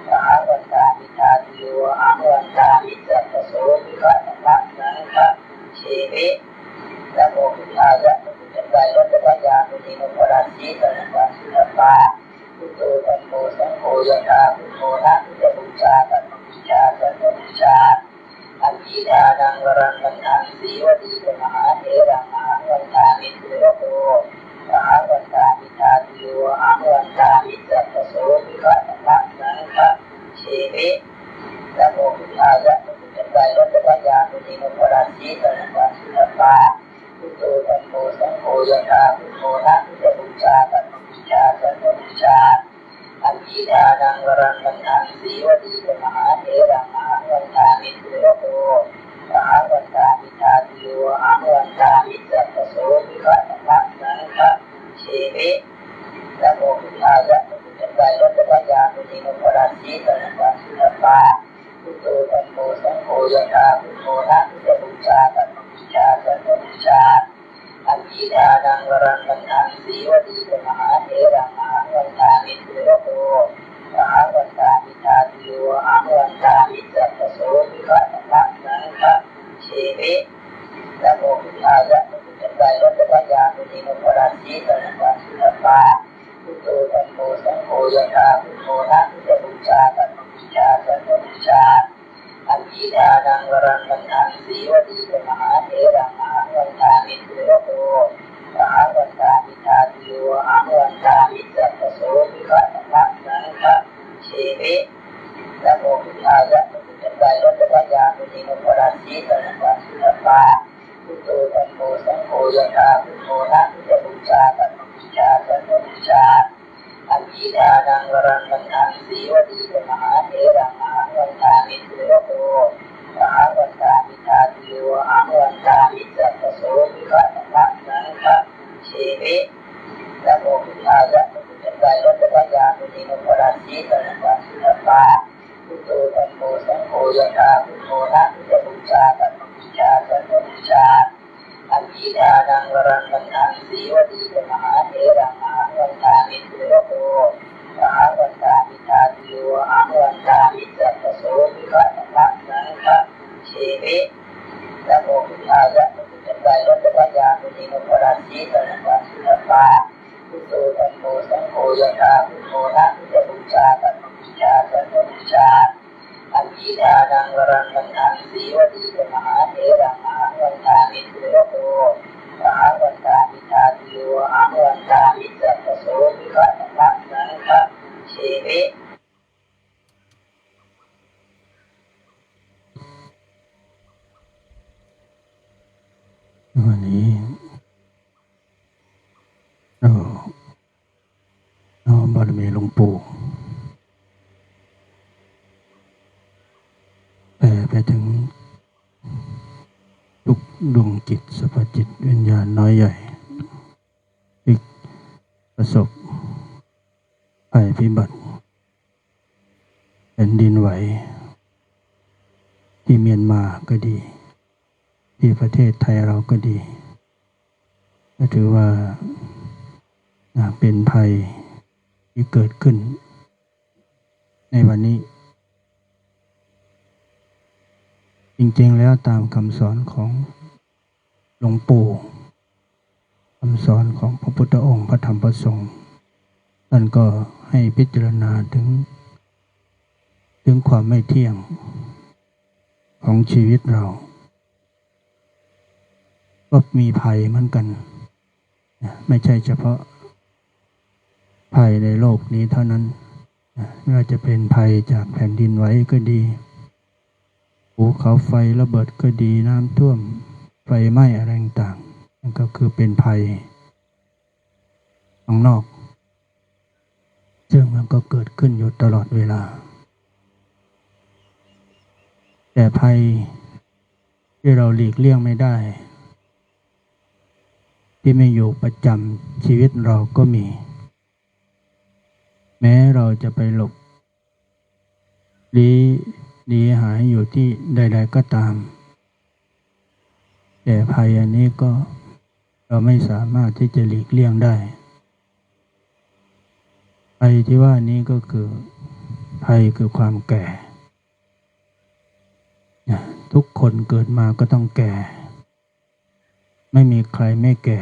Speaker 1: มหาวันตามิทาติโยมหาวันตามิจัตตโสวิภัตถะสังฆะเชมินะโมพุทธายะพุทธกายรัตถยามุนิโนปราสีตัณหะสุตปาพุทโธธัมโมสังโฆยะถาพุทโธนะพุทธบูชาธรรมบูชาสังฆบูชาอันทิทานังวรังคันทังสีวดีเป็นมหาเถระมหาวันตามิตุโรโตมหาวันตามิทาติโยมหาวันตามิจัตตโสวิภัตถะสังฆะเชมินะโมพุทธายะพุทธกายรัตถยามุนิโนปราสีตัณหะสุตปาพุทโธธัมโมสังโฆยะถาพุทโธนะพุทธบูชาธรรมบูชาสังฆบูชาอันทิทานังวรังคันทังสีวดีเป็นมหาเถระมหาวันตามิตุโรโตมหาวันตามิทาติโยมหาวันตามิจัตตโสวิภัตถะสังฆะเชมินะโมพุทธายะพุทธกายรัตถยามุนิโนปราสีตัณหะสุตปาพุทโธธัมโมสังโฆยะถาพุทโธนะพุทธบูชาธรรมบูชาสังฆบูชาอันทิทานังวรังคันทังสีวดีเป็นมหาเถระมหาวันตามิตุโรโตมหาวันตามิทาติโยมหาวันตามิจัตตโสวิภัตถะสังฆะเชมินะโมพุทธายะพุทธกายรัตถยามุนิโนปราสีตัณหะสุตปาพุทโธธัมโมสังโฆยะถาพุทโธนะพุทธบูชาธรรมบูชาสังฆบูชาอันทิทานังวรังคันทังสีวดีเป็นมหาเถระมหาวันตามิตุโรโตมหาวันตามิทาติโยมหาวันตามิจัตตโสวิภัตถะสังฆะเชมินะโมพุทธายะพุทธกายรัตถยามุนิโนปราสีตัณหะสุตปาพุทโธธัมโมสังโฆยะถาพุทโธนะพุทธบูชาธรรมบูชาสังฆบูชาอันทิทานังวรังคันทังสีวดีเป็นมหาเถระมหาวันตามิตุโรโตมหาวันตามิทาติโยมหาวันตามิจัตตโสวิภัตถะสังฆะเชมินะโมพุทธายะพุทธกายรัตถยามุนิโนปราสีตัณหะสุตปาพุทโธธัมโมสังโฆยะถาพุทโธนะพุทธบูชาธรรมบูชาสังฆบูชาอันทิทานังวรังคันทังสีวดีเป็นมหาเถระมหาวันตามิตุโรโตมหาวันตามิทาติโยมหาวันตามิจัตตโสวิภัตถะสังฆะเชมินะโมพุทธายะพุทธกายรัตถยามุนิโนปราสีตัณหะสุตปาพุทโธธัมโมสังโฆยะถาพุทโธนะพุทธบูชาธรรมบูชาสังฆบูชาอันทิทานังวรังคันทังสีวดีเป็นมหาเถระมหาวันตามิตุโรโตมหาวันตามิทาติโยมหาวันตามิจัตตโสวิภัตถะสังฆะเชมิ
Speaker 2: วันนี้เราบารมีหลวงปู่แผ่ไปถึงทุกดวงจิตสรรพจิตวิญญาณน้อยใหญ่ที่ประสบภัยพิบัติแผ่นดินไหวที่เมียนมาก็ดีที่ประเทศไทยเราก็ดีก็ถือว่าเป็นภัยที่เกิดขึ้นในวันนี้จริงๆแล้วตามคำสอนของหลวงปู่คำสอนของพระพุทธองค์พระธรรมพระสงฆ์ท่านก็ให้พิจารณาถึงความไม่เที่ยงของชีวิตเราก็มีภัยเหมือนกันไม่ใช่เฉพาะภัยในโลกนี้เท่านั้นไม่ว่าจะเป็นภัยจากแผ่นดินไหวก็ดีภูเขาไฟระเบิดก็ดีน้ำท่วมไฟไหม้อะไรต่างๆนั่นก็คือเป็นภัย ข้างนอกซึ่งมันก็เกิดขึ้นอยู่ตลอดเวลาแต่ภัยที่เราหลีกเลี่ยงไม่ได้ที่ไม่อยู่ประจำชีวิตเราก็มีแม้เราจะไปหลบหนีหายอยู่ที่ใดๆก็ตามแต่ภัยอันนี้ก็เราไม่สามารถที่จะหลีกเลี่ยงได้ภัยที่ว่านี้ก็คือภัยคือความแก่ทุกคนเกิดมาก็ต้องแก่ไม่มีใครไม่แก่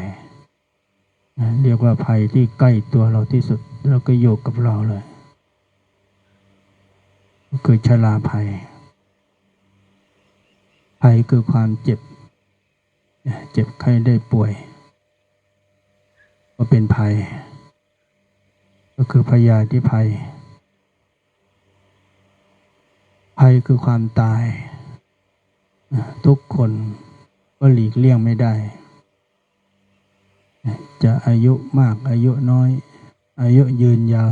Speaker 2: เรียกว่าภัยที่ใกล้ตัวเราที่สุดแล้วก็อยู่กับเราเลยคือชราภัยภัยคือความเจ็บไข้ได้ป่วยก็เป็นภัยก็คือพยาธิภัยคือความตายทุกคนก็หลีกเลี่ยงไม่ได้จะอายุมากอายุน้อยอายุยืนยาว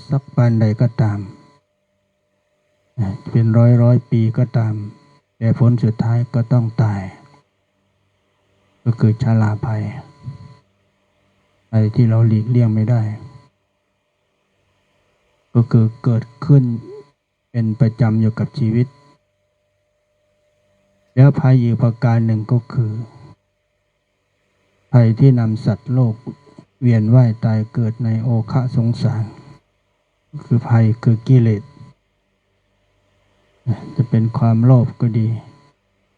Speaker 2: สักปานใดก็ตามเป็นร้อยปีก็ตามแต่ผลสุดท้ายก็ต้องตายก็คือชราภัยที่เราหลีกเลี่ยงไม่ได้ก็คือเกิดขึ้นเป็นประจำอยู่กับชีวิตแล้วภัยอีกประการหนึ่งก็คือภัยที่นำสัตว์โลกเวียนว่ายตายเกิดในโอคะสงสารคือภัยคือกิเลสจะเป็นความโลภก็ดี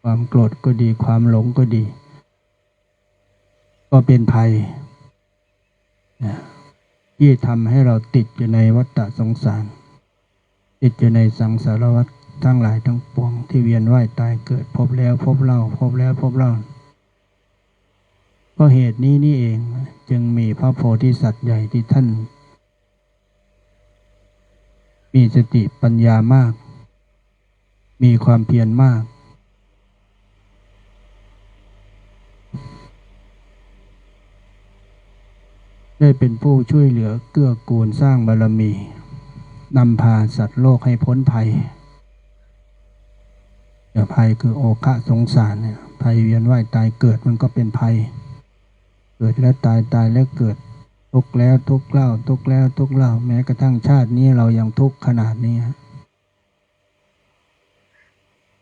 Speaker 2: ความโกรธก็ดีความหลงก็ดีก็เป็นภัยที่ทำให้เราติดอยู่ในวัฏฏะสงสารติดอยู่ในสังสารวัฏทั้งหลายทั้งปวงที่เวียนว่ายตายเกิดพบแล้วพบเล่าพบแล้วพบเล่าเพราะเหตุนี้นี่เองจึงมีพระโพธิสัตว์ใหญ่ที่ท่านมีสติปัญญามากมีความเพียรมากได้เป็นผู้ช่วยเหลือเกื้อกูลสร้างบารมีนำพาสัตว์โลกให้พ้นภัยแต่ภัยคือโอคะสงสารเนี่ยภัยเวียนว่ายตายเกิดมันก็เป็นภัยเกิดแล้วตายตายแล้วเกิดทุกข์แล้วทุกข์เล่าทุกข์แล้วทุกข์เล่าแม้กระทั่งชาตินี้เรายังทุกข์ขนาดนี้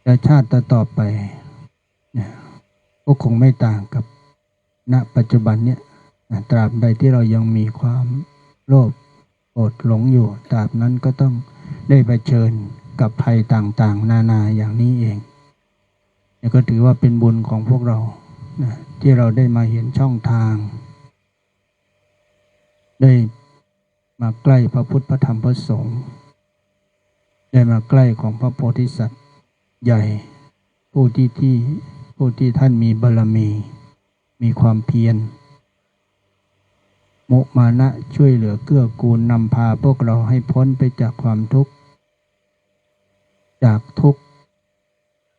Speaker 2: แต่ชาติต่อไปก็คงไม่ต่างกับณปัจจุบันเนี่ยตราบใดที่เรายังมีความโลภโกรธหลงอยู่ตราบนั้นก็ต้องได้เผชิญกับภัยต่างๆนานาอย่างนี้เองนี่ก็ถือว่าเป็นบุญของพวกเราที่เราได้มาเห็นช่องทางได้มาใกล้พระพุทธพระธรรมพระสงฆ์ได้มาใกล้ของพระโพธิสัตว์ใหญ่ผู้ที่ท่านมีบารมีความเพียรมุมานะช่วยเหลือเกื้อกูลนำพาพวกเราให้พ้นไปจากความทุกข์จากทุกข์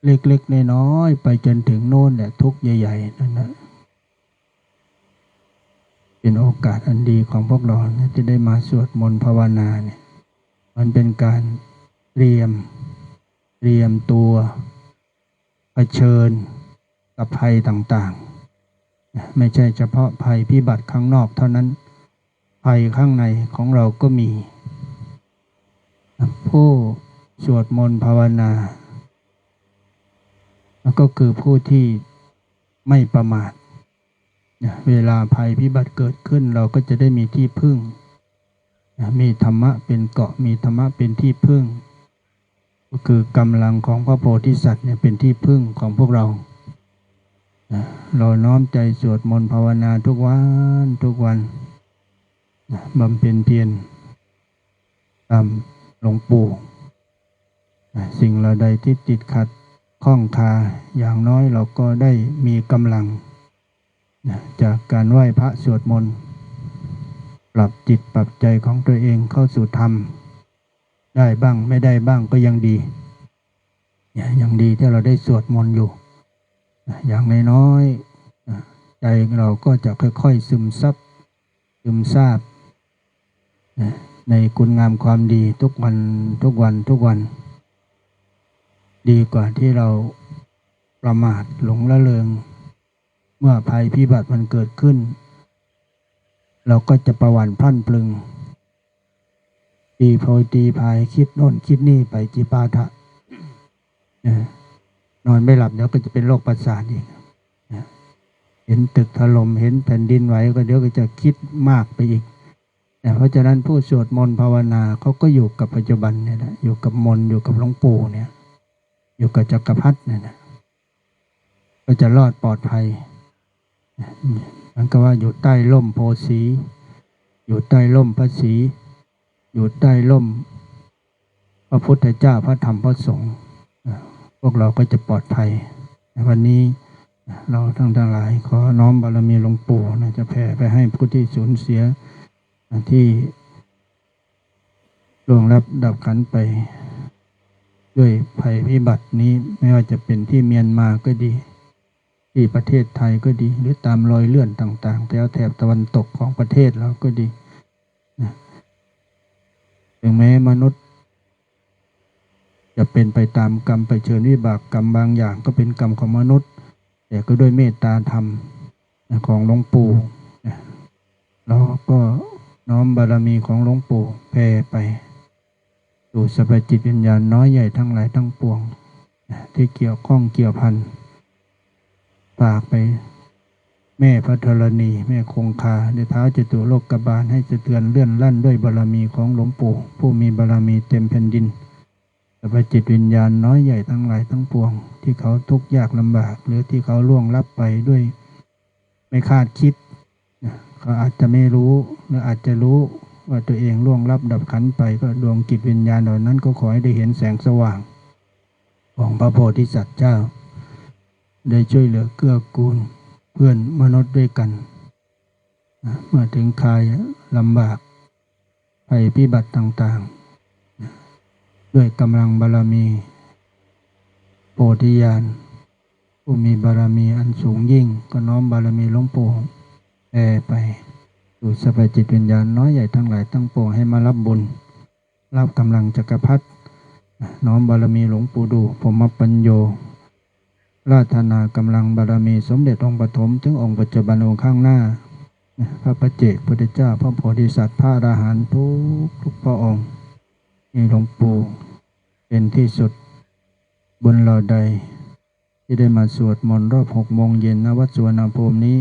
Speaker 2: เล็กๆน้อยๆไปจนถึงโน่นแหละทุกข์ใหญ่ๆนั่นแหละเป็นโอกาสอันดีของพวกเราจะได้มาสวดมนต์ภาวนาเนี่ยมันเป็นการเตรียมตัวเผชิญกับภัยต่างๆไม่ใช่เฉพาะภัยพิบัติข้างนอกเท่านั้นภัยข้างในของเราก็มีผู้สวดมนต์ภาวนาก็คือผู้ที่ไม่ประมาทเวลาภัยพิบัติเกิดขึ้นเราก็จะได้มีที่พึ่งมีธรรมะเป็นเกาะมีธรรมะเป็นที่พึ่งก็คือกำลังของพระโพธิสัตว์เนี่ยเป็นที่พึ่งของพวกเราเราน้อมใจสวดมนต์ภาวนาทุกวันบำเพ็ญเพียรตามหลวงปู่สิ่งเหล่าใดที่ติดขัดข้องคาอย่างน้อยเราก็ได้มีกำลังจากการไหว้พระสวดมนต์ปรับจิตปรับใจของตัวเองเข้าสู่ธรรมได้บ้างไม่ได้บ้างก็ยังดียังดีที่เราได้สวดมนต์อยู่อย่างน้อยๆใจเราก็จะค่อยๆซึมซับ ซึมซาบในคุณงามความดีทุกวันทุกวันทุกวัน ดีกว่าที่เราประมาทหลงละเลงเมื่อภัยพิบัติมันเกิดขึ้นเราก็จะประวันพลั่นพลึงตีโพยตีพายคิดโน่นคิดนี่ไปจิปาถะนอนไม่หลับเดี๋ยวก็จะเป็นโรคประสาทอีกเห็นตึกถล่มเห็นแผ่นดินไหวก็เดี๋ยวก็จะคิดมากไปอีกเพราะฉะนั้นผู้สวดมนต์ภาวนาเขาก็อยู่กับปัจจุบันเนี่ยนะอยู่กับมนต์อยู่กับหลวงปู่เนี่ยอยู่กับจักรพรรดิเนี่ยนะก็จะรอดปลอดภัยมันก็ว่าอยู่ใต้ร่มโพสีอยู่ใต้ร่มพระศรีอยู่ใต้ร่มพระพุทธเจ้าพระธรรมพระสงฆ์พวกเราก็จะปลอดภัยวันนี้เราทั้งหลายขอน้อมบารมีหลวงปู่นะจะแผ่ไปให้ผู้ที่สูญเสียที่ล่วงลับดับขันไปด้วยภัยพิบัตินี้ไม่ว่าจะเป็นที่เมียนมาก็ดีที่ประเทศไทยก็ดีหรือตามรอยเลื่อนต่างๆแถบตะวันตกของประเทศเราก็ดีนะถึงแม้มนุษย์จะเป็นไปตามกรรมไปเชิญวิบากกรรมบางอย่างก็เป็นกรรมของมนุษย์แต่ก็ด้วยเมตตาธรรมของหลวงปู่เราก็น้อมบารมีของหลวงปู่แผ่ไปสู่สรรพจิตวิญญาณน้อยใหญ่ทั้งหลายทั้งปวงที่เกี่ยวข้องเกี่ยวพันฝากไปแม่พระธรณีแม่คงคาในเท้าจตุโลกบาลให้สะเทือนเลื่อนลั่นด้วยบารมีของหลวงปู่ผู้มีบารมีเต็มแผ่นดินสรรพจิตวิญญาณน้อยใหญ่ทั้งหลายทั้งปวงที่เขาทุกข์ยากลำบากหรือที่เขาล่วงลับไปด้วยไม่คาดคิดเขาอาจจะไม่รู้หรืออาจจะรู้ว่าตัวเองล่วงลับดับขันไปก็ดวงจิตวิญญาณเหล่านั้นก็ขอให้ได้เห็นแสงสว่างของพระโพธิสัตว์เจ้าได้ช่วยเหลือเกื้อกูลเพื่อนมนุษย์ด้วยกันเมื่อถึงคายลำบากภัยพิบัติต่างๆด้วยกำลังบารมีโพธิญาณผู้มีบารมีอันสูงยิ่งก็น้อมบารมีหลวงปู่แผ่ไปสู่สรรพจิตวิญญาณน้อยใหญ่ทั้งหลายทั้งปวงให้มารับบุญรับกำลังจักรพรรดิน้อมบารมีหลวงปู่ดูพรหมปัญโยราธนากำลังบารมีสมเด็จองค์ปฐมถึงองค์ปัจจุบันองค์ข้างหน้าพระปัจเจกพุทธเจ้าพระโพธิสัตว์พระอรหันต์ทุกพระองค์มีหลวงปู่เป็นที่สุดบุญเราใดที่ได้มาสวดมนต์รอบ6 โมงเย็นณวัดสุวรรณภูมินี้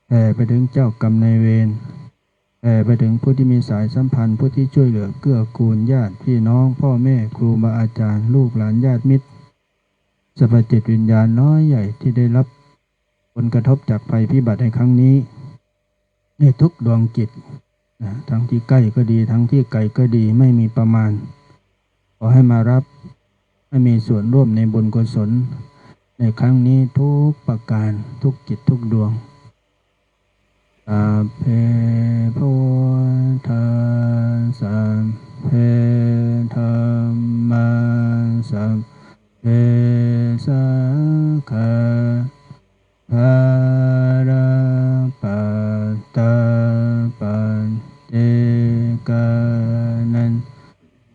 Speaker 2: แผ่ไปถึงเจ้ากรรมนายเวรแผ่ไปถึงผู้ที่มีสายสัมพันธ์ผู้ที่ช่วยเหลือเกื้อกูลญาติพี่น้องพ่อแม่ครูบาอาจารย์ลูกหลานญาติมิตรสรรพจิตวิญญาณน้อยใหญ่ที่ได้รับผลกระทบจากภัยพิบัติในครั้งนี้ในทุกดวงจิตทั้งที่ใกล้ก็ดีทั้งที่ไกลก็ดีไม่มีประมาณขอให้มารับให้มีส่วนร่วมในบุญกุศลในครั้งนี้ทุกประการทุกจิตทุกดวงสัพเพพุทธัสสะเพธัมมัสสะเพสังฆัสสะระปัตตปันเตกานัน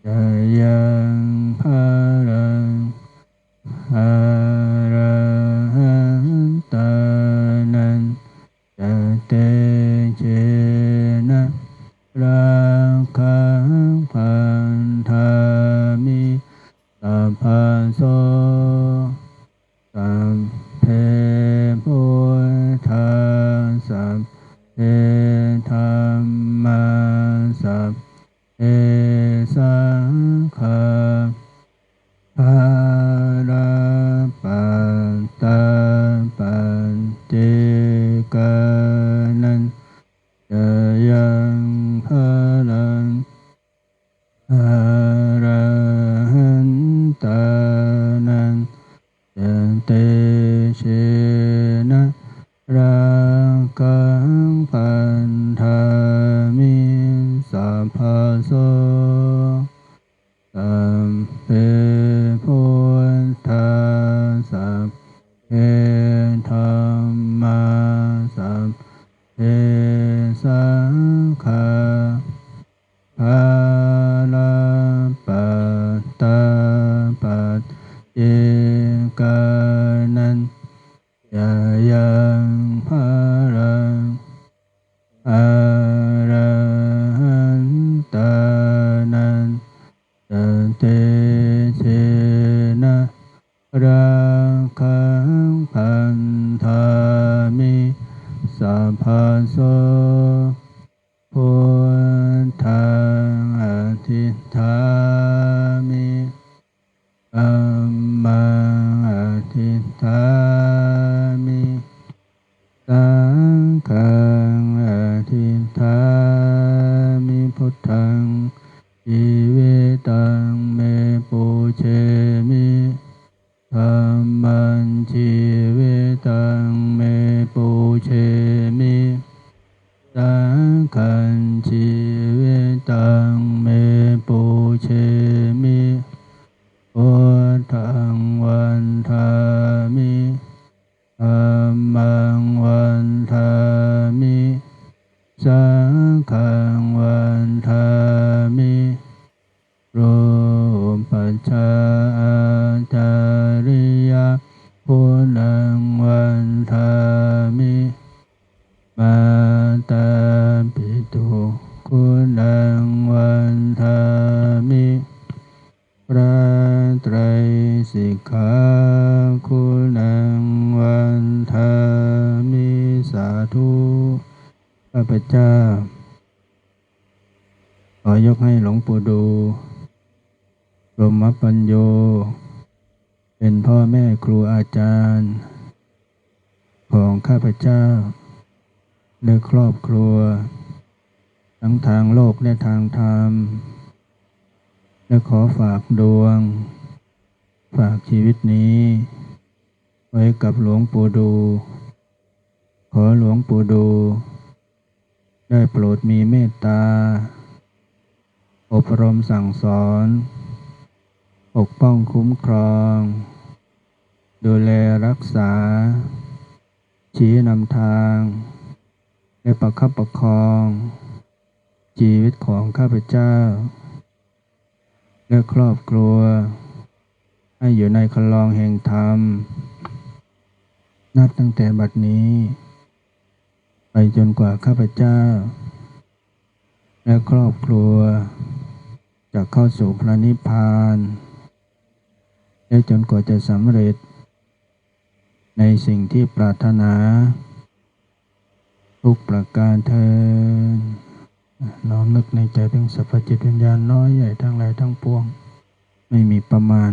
Speaker 2: จายังภารังอรหันตานันจเตเจนะราคังพันธามิสัพพโสสัพเพพุทธัสสะเพธัมมัสสะเพสังฆัสสะระปัตตปันเตกานันจายังภาลังอรหันตานันจันเตเชนะราคังพันธามิสัพพโสสัพเพพุทธัสสะเพธัมมัสสะเพสั อะระหันตานันตเตเชนะราคังพันธามิสัพพโสพุทธังอทิฏฐามิธัมมังอทิฏฐามิสังฆังอทิฏฐามิพุทธังชีวิตังเมปุเชมิธัมมังชีวิตังเมปุเชมิสังฆังชีวิตังเมปุเชมิพุทธังวันทามิธัมมังวันทามิสังฆังวันทามิรูปัจจาจาริยพุทธังวันทามิมาตาปิตุคุณังวันทามิพระไตรสิกขาคุณังวันทามิสาธุข้าพเจ้าขอยกให้หลวงปู่ดูพรหมปัญโยเป็นพ่อแม่ครูอาจารย์ของข้าพเจ้าและครอบครัวทั้งทางโลกและทางธรรมและขอฝากดวงฝากชีวิตนี้ไว้กับหลวงปู่ดูขอหลวงปู่ดูได้โปรดมีเมตตาอบรมสั่งสอนปกป้องคุ้มครองดูแลรักษาชี้นำทางและประคับประคองชีวิตของข้าพเจ้าและครอบครัวให้อยู่ในคันลองแห่งธรรมนับตั้งแต่บัดนี้ไปจนกว่าข้าพเจ้าและครอบครัวจะเข้าสู่พระนิพพานและจนกว่าจะสำเร็จในสิ่งที่ปรารถนาทุกประการเทินน้อมนึกในใจถึงสรรพจิตวิญญาณน้อยใหญ่ทั้งหลายทั้งปวงไม่มีประมาณ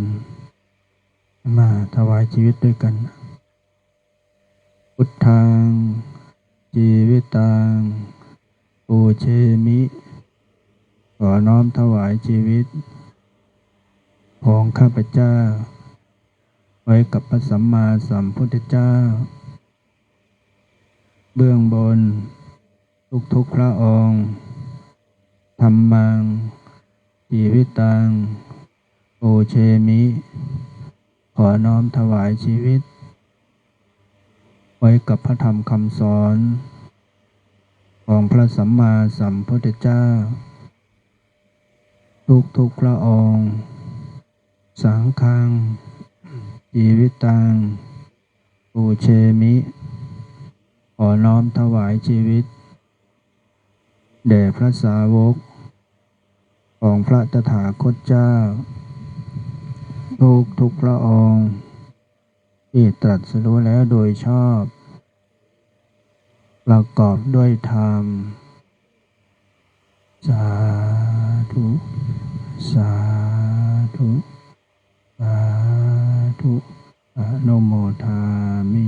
Speaker 2: มาถวายชีวิตด้วยกันพุทธังชีวิตังปูเชมิขอน้อมถวายชีวิตของข้าพเจ้าไว้กับพระสัมมาสัมพุทธเจ้าเบื้องบนทุกพระองค์ธัมมังชีวิตังปูเชมิขอน้อมถวายชีวิตไว้กับพระธรรมคำสอนของพระสัมมาสัมพุทธเจ้าทุกพระองค์สังฆังชีวิตังปูเชมิขอน้อมถวายชีวิตแด่พระสาวกของพระตถาคตเจ้าทุกพระองค์ที่ตรัสรู้แล้วโดยชอบประกอบด้วยธรรมสาธุสาธุสาธุอนุโมทามิ